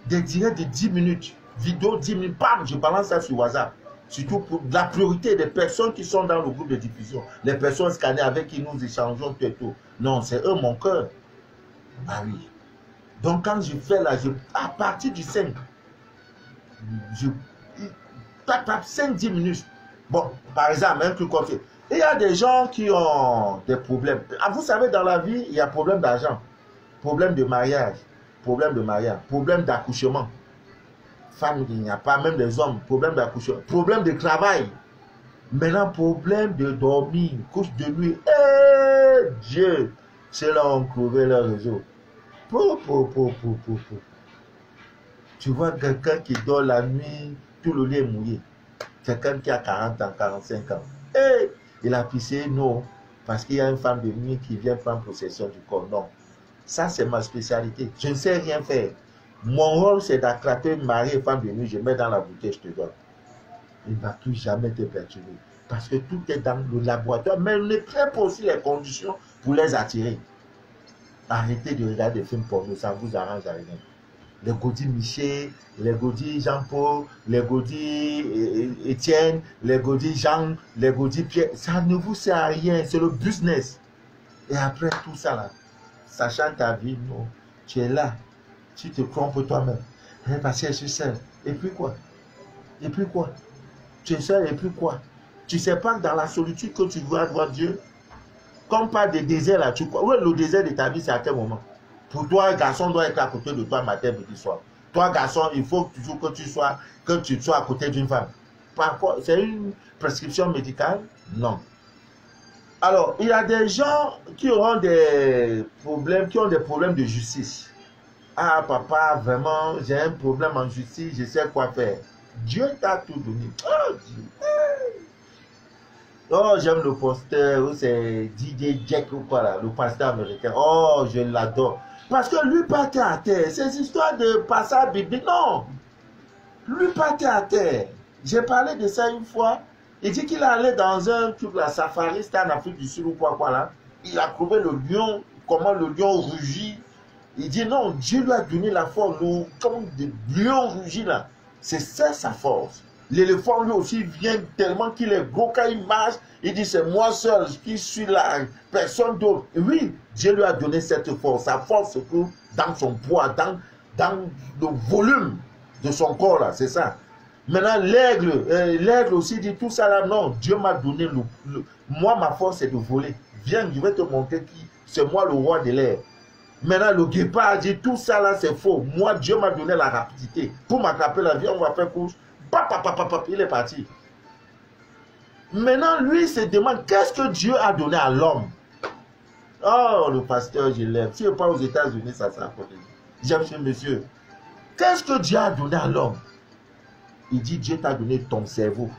des directs de 10 minutes, vidéo 10 minutes, bam, je balance ça sur WhatsApp. Surtout pour la priorité des personnes qui sont dans le groupe de diffusion, les personnes scannées avec qui nous échangeons tout et tout. Non, c'est eux mon cœur. Ah oui. Donc quand je fais là, à partir du 5, je tape 5-10 minutes. Bon, par exemple, un truc comme ça. Il y a des gens qui ont des problèmes. Ah, vous savez, dans la vie, il y a problème d'argent, problème de mariage, problème d'accouchement. Femme, il n'y a pas, même les hommes, problème d'accouchement, problème de travail. Maintenant, problème de dormir, couche de nuit. Eh, Dieu, c'est là on crevé leur réseau. Tu vois quelqu'un qui dort la nuit, tout le lit est mouillé. Quelqu'un qui a 40 ans, 45 ans. Eh, il a pissé, non, parce qu'il y a une femme de nuit qui vient prendre possession du corps. Non, ça c'est ma spécialité. Je ne sais rien faire. Mon rôle c'est d'attraper mari et femme de nuit, je mets dans la bouteille, je te donne. Il ne va plus jamais te perturber. Parce que tout est dans le laboratoire, mais on ne crée pas aussi les conditions pour les attirer. Arrêtez de regarder des films porno, ça ne vous arrange à rien. Les Gaudi Michel, les Gaudi Jean-Paul, les Gaudi Étienne, les Gaudi Jean, les Gaudi Pierre, ça ne vous sert à rien, c'est le business. Et après tout ça là, sachant ta vie, non, tu es là, tu te trompes toi-même. Parce que je suis seul. Et puis quoi? Et puis quoi? Tu es seul et puis quoi? Tu ne sais pas que dans la solitude que tu vas voir Dieu, comme pas de désert là, tu crois. Oui, le désert de ta vie, c'est à quel moment? Pour toi, un garçon doit être à côté de toi matin, midi, soir. Toi, garçon, il faut toujours que tu sois à côté d'une femme. C'est une prescription médicale? Non. Alors, il y a des gens qui auront des problèmes, qui ont des problèmes de justice. Ah, papa, vraiment, j'ai un problème en justice, je sais quoi faire. Dieu t'a tout donné. Oh, Dieu. Oh, j'aime le pasteur, c'est DJ Jack ou quoi là, le pasteur américain. Oh, je l'adore. Parce que lui partait à terre. Ces histoires de passage biblique, non. Lui partait à terre. J'ai parlé de ça une fois. Il dit qu'il allait dans un truc, la safari, c'était en Afrique du Sud ou quoi là. Il a trouvé le lion, comment le lion rugit. Il dit non, Dieu lui a donné la force, comme des lions rugit là. C'est ça sa force. L'éléphant lui aussi vient tellement qu'il est gros quand il marche. Il dit c'est moi seul qui suis là, personne d'autre. Oui, Dieu lui a donné cette force. Sa force se trouve dans son poids, dans le volume de son corps là, c'est ça. Maintenant l'aigle aussi dit tout ça là, non, Dieu m'a donné moi ma force c'est de voler. Viens, je vais te montrer qui c'est moi le roi de l'air. Maintenant le guépard dit tout ça là c'est faux. Moi Dieu m'a donné la rapidité. Pour m'attraper la vie, on va faire course. Il est parti. Maintenant, lui se demande qu'est-ce que Dieu a donné à l'homme. Oh, le pasteur, je l'aime. Si je pas aux États-Unis, ça sera pour lui. J'aime ce monsieur. Qu'est-ce que Dieu a donné à l'homme? Il dit, Dieu t'a donné ton cerveau.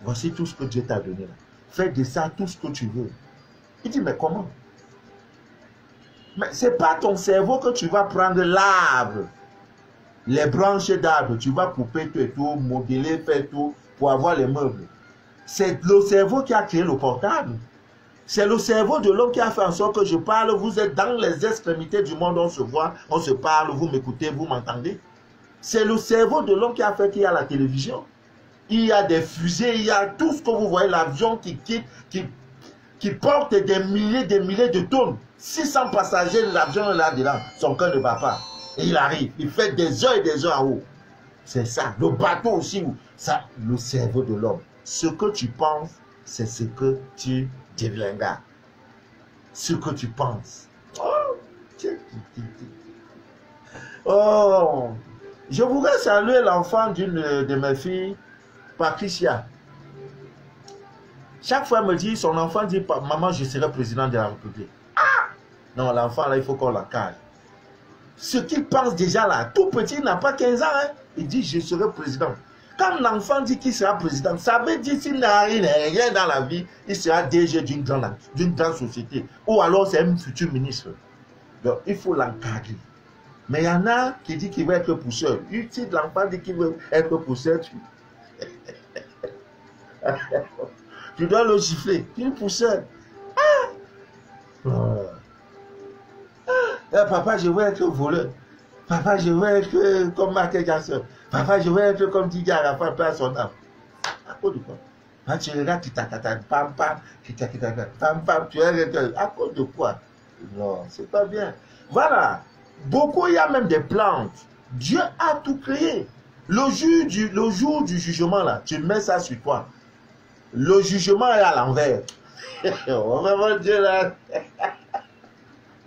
Voici tout ce que Dieu t'a donné. Fais de ça tout ce que tu veux. Il dit, mais comment? Mais ce n'est pas ton cerveau que tu vas prendre l'arbre. Les branches d'arbre, tu vas couper tout et tout, modeler, faire tout pour avoir les meubles. C'est le cerveau qui a créé le portable. C'est le cerveau de l'homme qui a fait en sorte que je parle. Vous êtes dans les extrémités du monde, on se voit, on se parle, vous m'écoutez, vous m'entendez. C'est le cerveau de l'homme qui a fait qu'il y a la télévision. Il y a des fusées, il y a tout ce que vous voyez, l'avion qui quitte, qui porte des milliers de tonnes. 600 passagers, l'avion est là-dedans. Son cœur ne bat pas. Et il arrive, il fait des heures et des heures en haut. C'est ça. Le bateau aussi, ça, le cerveau de l'homme. Ce que tu penses, c'est ce que tu deviendras. Ce que tu penses. Oh, je voudrais saluer l'enfant d'une de mes filles, Patricia. Chaque fois, elle me dit, son enfant dit, maman, je serai président de la République. Ah! Non, l'enfant, là, il faut qu'on l'encadre. Ce qu'il pense déjà là, tout petit, il n'a pas 15 ans, hein, il dit, je serai président. Quand l'enfant dit qu'il sera président, ça veut dire qu'il n'a rien dans la vie, il sera DG d'une grande société. Ou alors c'est un futur ministre. Donc, il faut l'encadrer. Mais il y en a qui disent qu'il veut être pousseur. Si l'enfant dit qu'il veut être pousseur, tu dois le gifler. Il est pousseur. Papa, je veux être voleur. Papa, je veux être comme Michael Jackson. Papa, je veux être comme Didier Arafat, pas son âme. À cause de quoi? Quand tu regardes, tu t'attends, pam, pam, tu es à cause de quoi? Non, c'est pas bien. Voilà. Beaucoup, il y a même des plantes. Dieu a tout créé. Le jour du jugement, là, tu mets ça sur toi. Le jugement est à l'envers. Oh, vraiment, Dieu, là.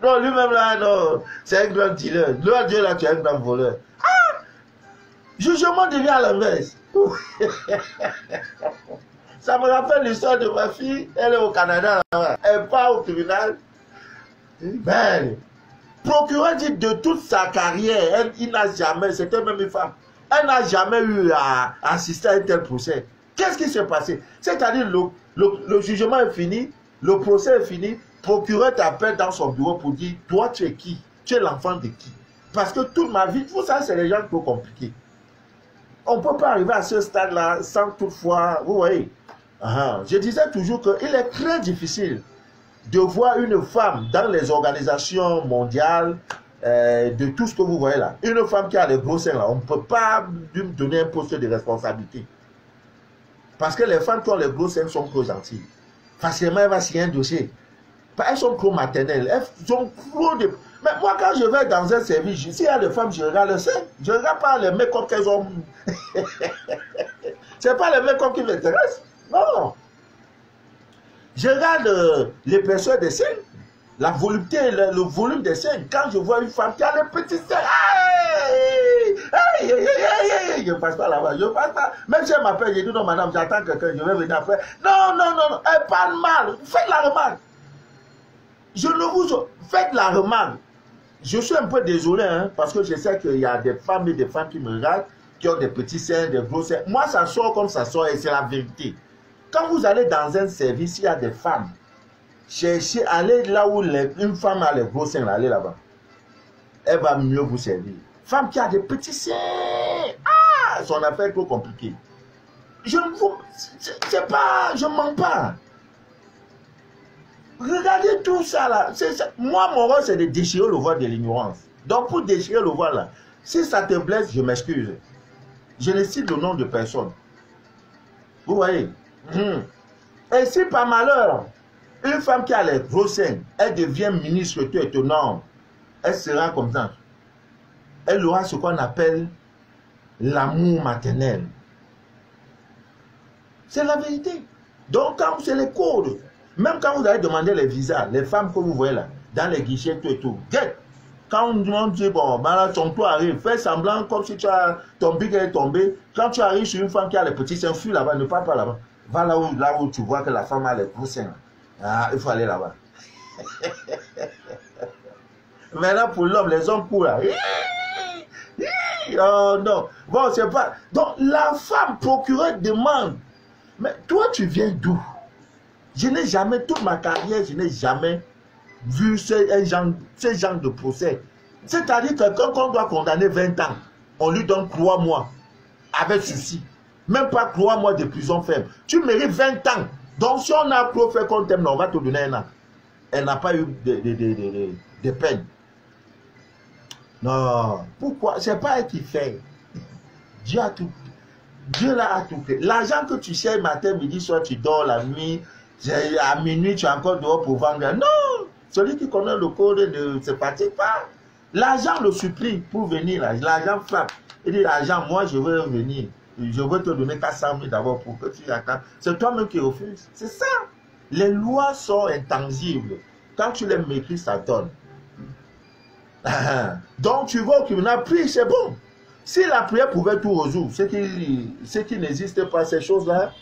Non, lui-même, là, non. C'est un grand dealer. Là, Dieu, là, tu es un grand voleur. Ah! Jugement devient à l'inverse. Ça me rappelle l'histoire de ma fille. Elle est au Canada, là. Elle part au tribunal. Ben, procureur dit de toute sa carrière, il n'a jamais, c'était même une femme, elle n'a jamais eu à assister à un tel procès. Qu'est-ce qui s'est passé? C'est-à-dire, le jugement est fini, le procès est fini, procureur t'appelle dans son bureau pour dire, toi, tu es qui? Tu es l'enfant de qui? Parce que toute ma vie, tout ça, c'est les gens trop compliqués. On ne peut pas arriver à ce stade-là sans toutefois, vous voyez. Je disais toujours qu'il est très difficile de voir une femme dans les organisations mondiales, de tout ce que vous voyez là. Une femme qui a des gros seins là, on ne peut pas lui donner un poste de responsabilité. Parce que les femmes qui ont les gros seins sont trop gentilles. Facilement, elle va signer un dossier. Elles sont trop maternelles. Elles sont trop de... Mais moi, quand je vais dans un service, s'il y a des femmes, je regarde le sein. Je ne regarde pas les make-up qu'elles ont. C'est pas les make-up qui m'intéressent. Non. Je regarde l'épaisseur des seins, la volupté, le volume des seins. Quand je vois une femme qui a les petits seins, je ne passe pas là-bas, je passe pas. Même si elle m'appelle, je dis non madame, j'attends quelqu'un, je vais venir après. Non, non, non, non, elle parle mal, faites la remarque. Je ne vous... Faites la remarque. Je suis un peu désolé, hein, parce que je sais qu'il y a des femmes et des femmes qui me regardent, qui ont des petits seins, des gros seins. Moi, ça sort comme ça sort et c'est la vérité. Quand vous allez dans un service, il y a des femmes. Cherchez, allez là où une femme a les gros seins, allez là-bas. Elle va mieux vous servir. Femme qui a des petits seins, son affaire est trop compliquée. Je ne vous... C'est pas... Je ne mens pas. Regardez tout ça là. Moi, mon rôle, c'est de déchirer le voile de l'ignorance. Donc, pour déchirer le voile là, si ça te blesse, je m'excuse. Je ne cite le nom de personne. Vous voyez? Et si par malheur, une femme qui a les gros seins, elle devient ministre, tout étonnant, elle sera comme ça. Elle aura ce qu'on appelle l'amour maternel. C'est la vérité. Donc, quand c'est les codes, même quand vous allez demander les visas, les femmes que vous voyez là, dans les guichets, tout et tout, quand on dit, bon, ben là, ton toit arrive, fais semblant comme si ton big est tombé. Quand tu arrives sur une femme qui a les petits seins, fuis là-bas, ne parle pas là-bas. Va là où tu vois que la femme a les gros seins. Ah, il faut aller là-bas. Maintenant, pour l'homme, les hommes courent là. Oh non. Bon, c'est pas... Donc, la femme procureur demande, mais toi, tu viens d'où? Je n'ai jamais, toute ma carrière, je n'ai jamais vu ce genre de procès. C'est-à-dire que quelqu'un qu'on doit condamner 20 ans, on lui donne 3 mois avec souci. Même pas 3 mois de prison ferme. Tu mérites 20 ans. Donc si on a trop fait qu'on t'aime, on va te donner 1 an. Elle n'a pas eu de peine. Non. Pourquoi? C'est pas elle qui fait. Dieu a tout. Dieu là a tout fait. L'argent que tu cherches matin, midi, soir, tu dors la nuit. À minuit, tu es encore dehors pour vendre. Non. Celui qui connaît le code ne se fatigue pas. L'argent le supplie pour venir. L'argent frappe. Il dit, l'argent, moi, je veux venir. Je veux te donner 400 000 d'abord pour que tu attends. C'est toi-même qui refuses. C'est ça. Les lois sont intangibles. Quand tu les maîtrises, ça donne. Donc, tu vois qu'il a pris, c'est bon. Si la prière pouvait tout résoudre, ce qui n'existe pas, ces choses-là,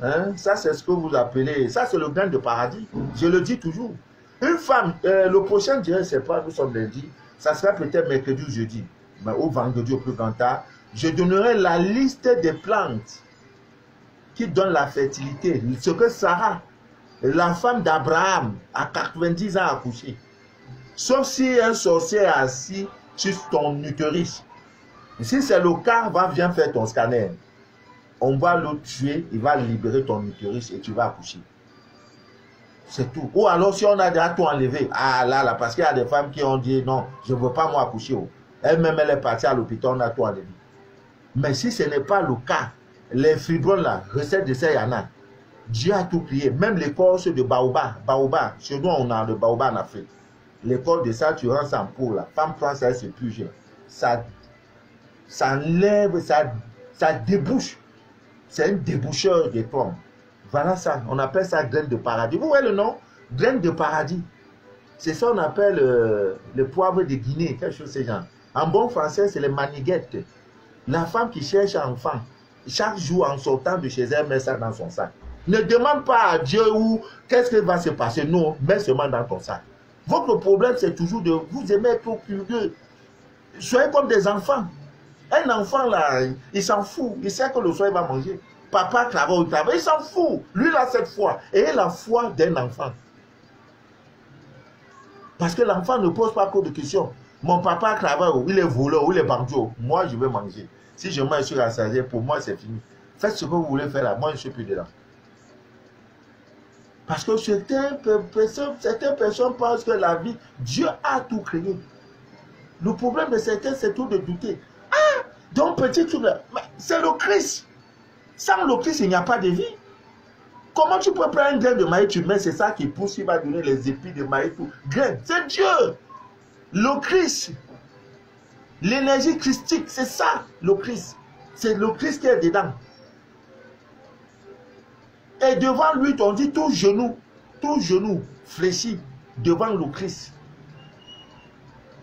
hein, ça c'est ce que vous appelez, ça c'est le grain de paradis. Je le dis toujours. Une femme, le prochain dirait, c'est pas, nous sommes lundi, ça sera peut-être mercredi ou jeudi, mais au vendredi au plus grand tard, je donnerai la liste des plantes qui donnent la fertilité. Ce que Sarah, la femme d'Abraham, à 90 ans a accouché. Sauf si un sorcier est assis sur ton utérus. Si c'est le cas, viens faire ton scanner. On va le tuer, il va libérer ton utérus et tu vas accoucher. C'est tout. Ou alors si on a déjà tout enlevé, ah là, parce qu'il y a des femmes qui ont dit non, je ne veux pas moi accoucher. Elle-même, elle est partie à l'hôpital, on a tout enlevé. Mais si ce n'est pas le cas, les fibromes là, recette de ça, il y en a. Dieu a tout créé. Même l'écorce de baobab. Chez nous, on a le baobab en Afrique. L'écorce de ça, tu rends ça en pot là. Femme française, c'est plus jeune. Ça enlève, ça débouche. C'est un déboucheur des pommes. Voilà ça. On appelle ça graine de paradis. Vous voyez le nom? Graine de paradis. C'est ça qu'on appelle le poivre de Guinée, quelque chose de ce genre. En bon français, c'est les maniguettes. La femme qui cherche un enfant, chaque jour en sortant de chez elle, met ça dans son sac. Ne demande pas à Dieu où, qu'est-ce qui va se passer. Non, mets seulement dans ton sac. Votre problème, c'est toujours de vous aimer trop curieux. Soyez comme des enfants. Un enfant, là, il s'en fout. Il sait que le soir, il va manger. Papa travaille au travail, il s'en fout. Lui, il a cette foi. Et la foi d'un enfant. Parce que l'enfant ne pose pas trop de questions. Mon papa travaille, il est voleur, il est banjo. Moi, je vais manger. Si je mange sur la sagesse, pour moi, c'est fini. Faites ce que vous voulez faire là. Moi, je ne suis plus dedans. Parce que certaines personnes pensent que la vie, Dieu a tout créé. Le problème de certains, c'est tout de douter. Ah, donc petit truc là, c'est le Christ. Sans le Christ, il n'y a pas de vie. Comment tu peux prendre une graine de maïs, tu mets, c'est ça qui pousse, il va donner les épis de maïs, tout. Graine, c'est Dieu. Le Christ. L'énergie christique, c'est ça, le Christ. C'est le Christ qui est dedans. Et devant lui, on dit tout genou fléchi devant le Christ.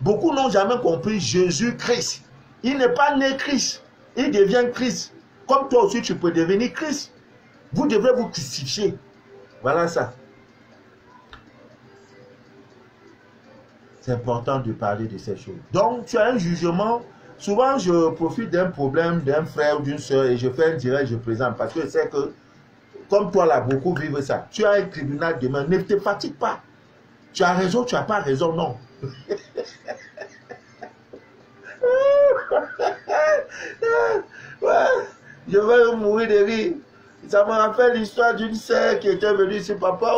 Beaucoup n'ont jamais compris Jésus-Christ. Il n'est pas né Christ. Il devient Christ. Comme toi aussi, tu peux devenir Christ. Vous devrez vous crucifier. Voilà ça. C'est important de parler de ces choses. Donc, tu as un jugement. Souvent, je profite d'un problème d'un frère ou d'une soeur et je fais un direct, je présente. Parce que je sais que, comme toi là, beaucoup vivent ça. Tu as un tribunal demain. Ne te fatigue pas. Tu as raison, tu n'as pas raison, non. Ouais, je vais mourir de rire. Ça me rappelle l'histoire d'une sœur qui était venue ici. Papa,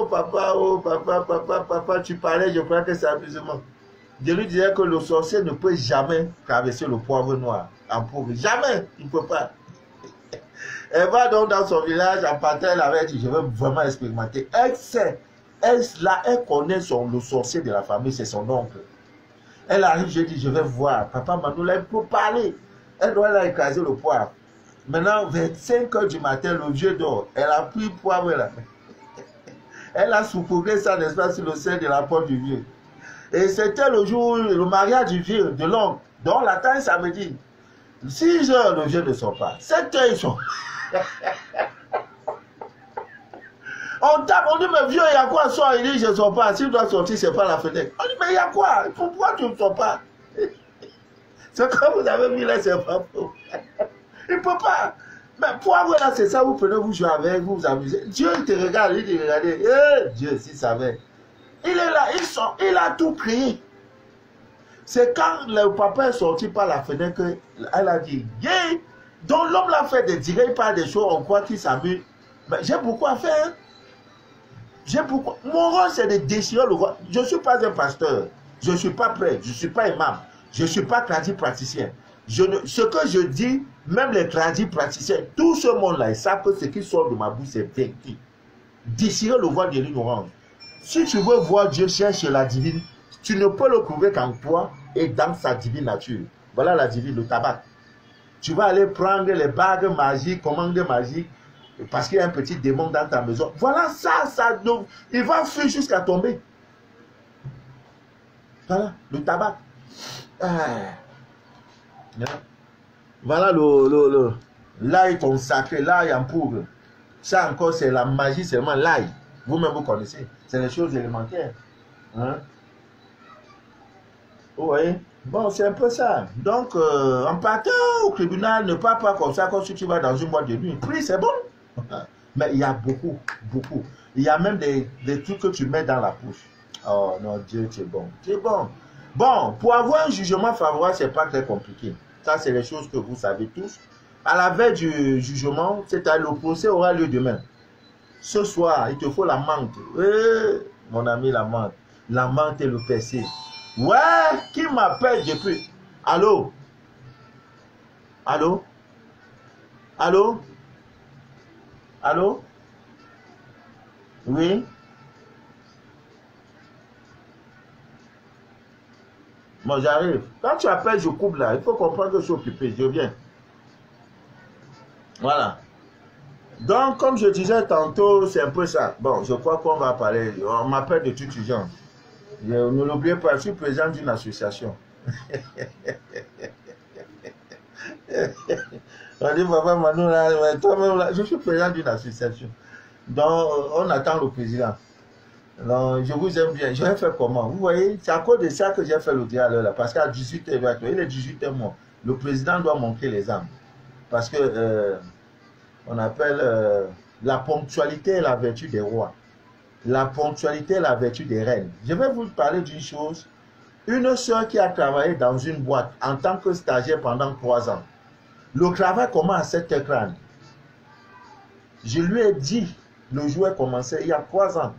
papa, tu parlais, je crois que c'est amusement. Je lui disais que le sorcier ne peut jamais traverser le poivre noir en pauvre. Jamais, il ne peut pas. Elle va donc dans son village, en partant, elle avait dit, je veux vraiment expérimenter. Elle sait, elle connaît le sorcier de la famille, c'est son oncle. Elle arrive, je dis, je vais voir. Papa Manoula, elle peut parler. Elle doit aller écraser le poivre. Maintenant, vers 5 h du matin, le vieux dort. Elle a pris le poivre là. Elle a saupoudré ça, n'est-ce pas, sur le sein de la porte du vieux. Et c'était le jour, le mariage du vieux, de l'oncle. Donc, la taille samedi. 6 h, le vieux ne sort pas. 7 h, ils sont. On tape, on dit, mais vieux, il y a quoi, sort? Il dit, je ne sors pas. S'il doit sortir, c'est pas la fenêtre. On dit, mais il y a quoi? Pourquoi tu ne sors pas? C'est comme vous avez mis là, c'est pas faux. Il ne peut pas. Mais poivre là, c'est ça, vous prenez, vous jouez avec, vous vous amusez. Dieu, il te regarde, il dit, regardez, Dieu, s'il savait. Il est là, il a tout créé. C'est quand le papa est sorti par la fenêtre qu'elle a dit, Donc l'homme l'a fait des direts, il parle des choses, on croit qu'il s'amuse. Mais j'ai beaucoup à faire. Mon rôle, c'est de déchirer le roi. Je ne suis pas un pasteur. Je ne suis pas prêtre. Je ne suis pas imam. Je ne suis pas praticien. Ce que je dis, même les praticiens, tout ce monde-là, ils savent que ce qui sort de ma bouche, c'est vérité. Déchirer le voile de l'ignorance. Si tu veux voir Dieu, cherche la divine. Tu ne peux le trouver qu'en toi et dans sa divine nature. Voilà la divine, le tabac. Tu vas aller prendre les bagues magiques, commandes magiques, parce qu'il y a un petit démon dans ta maison. Voilà ça, il va fuir jusqu'à tomber. Voilà, le tabac. Voilà l'ail, ton sacré, l'ail en poudre. Ça encore, c'est la magie, seulement l'ail. Vous-même, vous connaissez. C'est les choses élémentaires. Hein? Oui. Bon, c'est un peu ça. Donc, en partant au tribunal, ne pas comme ça, comme si tu vas dans une boîte de nuit. Prie, c'est bon. Mais il y a beaucoup. Il y a même des trucs que tu mets dans la bouche. Oh non, Dieu, tu es bon. Tu es bon. Bon, pour avoir un jugement favorable, c'est pas très compliqué. Ça, c'est les choses que vous savez tous. À la veille du jugement, c'est-à-dire le procès aura lieu demain. Ce soir, il te faut la menthe. Mon ami, la menthe. La menthe et le persil. Ouais, qui m'appelle depuis? Allô? Allô? Allô? Allô? Oui? Bon, j'arrive. Quand tu appelles, je coupe là. Il faut comprendre que je suis occupé. Je viens. Voilà. Donc, comme je disais tantôt, c'est un peu ça. Bon, je crois qu'on va parler. On m'appelle de tout genre. Ne l'oubliez pas, je suis président d'une association. On dit, papa Manou, toi-même là, je suis président d'une association. Donc, on attend le président. Donc, je vous aime bien. Je vais faire comment? Vous voyez, c'est à cause de ça que j'ai fait le dialogue là. Parce qu'à 18h, il est 18h mois. Le président doit montrer les armes. Parce que, on appelle la ponctualité et la vertu des rois. La ponctualité et la vertu des reines. Je vais vous parler d'une chose. Une soeur qui a travaillé dans une boîte en tant que stagiaire pendant 3 ans. Le travail commence à 7h30. Je lui ai dit, le jour a commencé il y a 3 ans.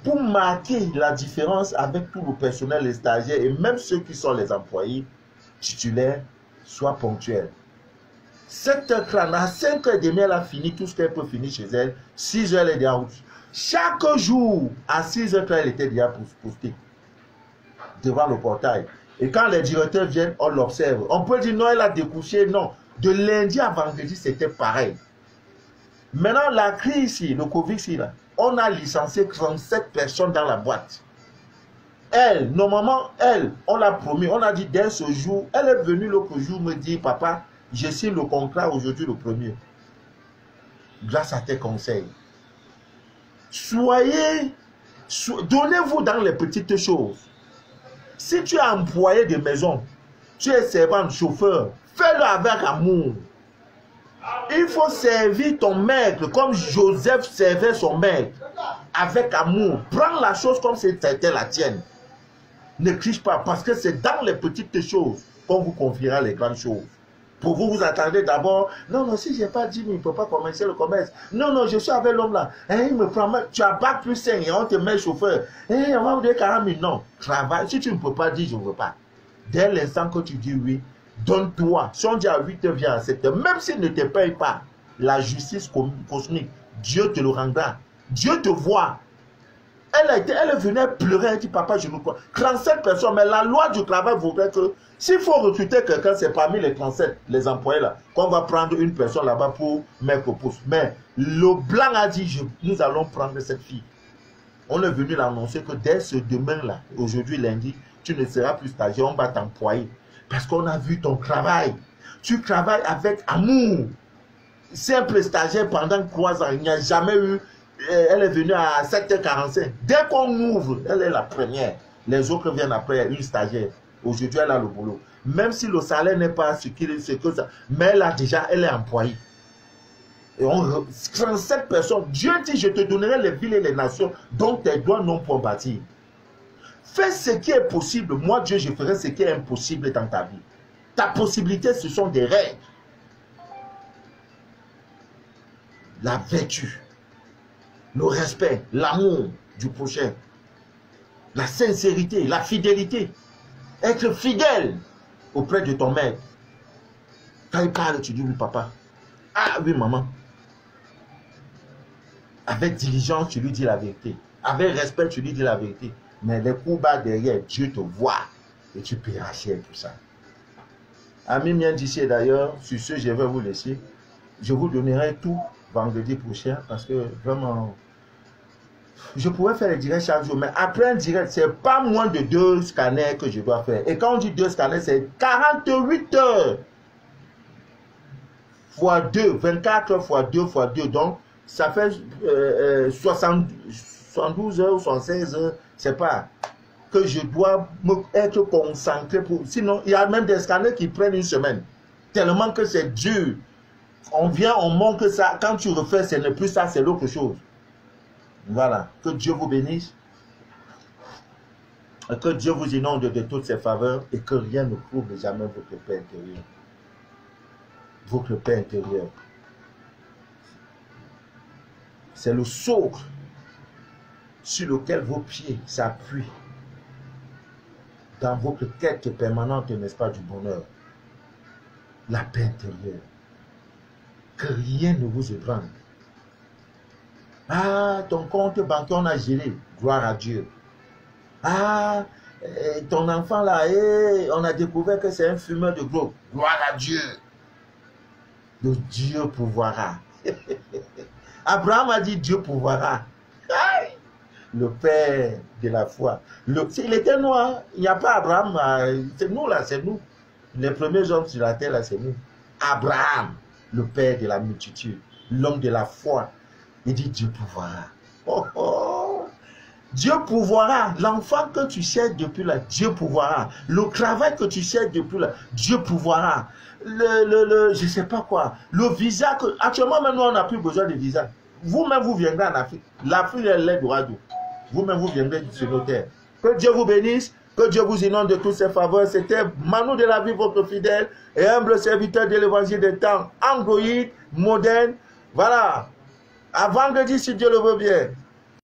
Pour marquer la différence avec tout le personnel, les stagiaires et même ceux qui sont les employés titulaires, soient ponctuels. 7h30, à 5h30, elle a fini tout ce qu'elle peut finir chez elle. 6h, elle est déjà route. Chaque jour, à 6h, elle était déjà postée devant le portail. Et quand les directeurs viennent, on l'observe. On peut dire non, elle a découché. Non. De lundi à vendredi, c'était pareil. Maintenant, la crise ici, le Covid ici, là, on a licencié 37 personnes dans la boîte. Elle, normalement, elle, on l'a promis, on a dit dès ce jour, elle est venue l'autre jour me dire, papa, je signe le contrat aujourd'hui le 1er. Grâce à tes conseils. Donnez-vous dans les petites choses. Si tu es employé de maison, tu es servant, chauffeur, fais-le avec amour. Il faut servir ton maître comme Joseph servait son maître. Avec amour. Prends la chose comme si c'était la tienne. Ne crie pas parce que c'est dans les petites choses qu'on vous confiera les grandes choses. Pour vous, vous attendez d'abord. Non, non, si je n'ai pas dit, il ne peut pas commencer le commerce. Non, non, je suis avec l'homme là. Il me prend mal. Tu as bac plus 5 et on te met chauffeur. On va vous dire 40 000. Non, travaille. Si tu ne peux pas dire, je ne veux pas. Dès l'instant que tu dis oui, donne-toi. Si on dit à 8h, viens à 7h. Même s'il ne te paye pas, la justice cosmique, Dieu te le rendra. Dieu te voit. Elle venait pleurer, elle dit, papa, je ne crois. 37 personnes, mais la loi du travail voudrait que s'il faut recruter quelqu'un, c'est parmi les 37, les employés là, qu'on va prendre une personne là-bas pour mettre au poste. Mais le blanc a dit, nous allons prendre cette fille. On est venu l'annoncer que dès ce demain-là, aujourd'hui lundi, tu ne seras plus stagiaire, on va t'employer. Parce qu'on a vu ton travail. Tu travailles avec amour. Simple stagiaire pendant 3 ans, il n'y a jamais eu... Elle est venue à 7h45. Dès qu'on ouvre, elle est la première. Les autres viennent après, une stagiaire. Aujourd'hui, elle a le boulot. Même si le salaire n'est pas ce que ça. Mais elle est employée. Et 37 personnes. Dieu dit, je te donnerai les villes et les nations dont tes doigts n'ont point bâti. Fais ce qui est possible. Moi, Dieu, je ferai ce qui est impossible dans ta vie. Ta possibilité, ce sont des règles. la vertu, le respect, l'amour du prochain, la sincérité, la fidélité. Être fidèle auprès de ton maître. Quand il parle, tu dis oui papa. Ah oui maman. Avec diligence, tu lui dis la vérité. Avec respect, tu lui dis la vérité. Mais les coups bas derrière, Dieu te voit et tu paieras cher pour ça. Amis miens d'ici d'ailleurs, sur ce, je vais vous laisser. Je vous donnerai tout vendredi prochain parce que vraiment, je pourrais faire les directs chaque jour. Mais après un direct, c'est pas moins de 2 scanners que je dois faire. Et quand on dit 2 scanners, c'est 48 heures. Fois 2, 24 heures fois 2 fois 2. Donc, ça fait 72 heures ou 76 heures, c'est pas que je dois être concentré pour. Sinon, il y a même des scanners qui prennent une semaine. Tellement que c'est dur. On vient, on montre ça. Quand tu refais, ce n'est plus ça, c'est l'autre chose. Voilà. Que Dieu vous bénisse. Et que Dieu vous inonde de toutes ses faveurs et que rien ne trouble jamais votre paix intérieure. Votre paix intérieure. C'est le socle sur lequel vos pieds s'appuient dans votre quête permanente, n'est-ce pas, du bonheur. La paix intérieure. Que rien ne vous ébranle. Ah, ton compte bancaire, on a gelé. Gloire à Dieu. Ah, ton enfant là, on a découvert que c'est un fumeur de gros. Gloire à Dieu. Le Dieu pourvoira. Abraham a dit Dieu pourvoira. Le père de la foi. Il était noir. Il n'y a pas Abraham. C'est nous là, c'est nous. Les premiers hommes sur la terre là, c'est nous. Abraham, le père de la multitude. L'homme de la foi. Il dit Dieu pourvoira. Oh, oh. Dieu pourvoira. L'enfant que tu cherches depuis là, Dieu pourvoira. Le travail que tu cherches depuis là, Dieu pourvoira. Je ne sais pas quoi. Le visa que. Actuellement, maintenant, on n'a plus besoin de visa. Vous-même, vous viendrez en Afrique. L'Afrique, elle est droit d'où. Vous-même, vous viendrez sur nos terres. Que Dieu vous bénisse. Que Dieu vous inonde de toutes ses faveurs. C'était Manu de la vie, votre fidèle et humble serviteur de l'évangile des temps. Android, moderne. Voilà. À vendredi, si Dieu le veut bien.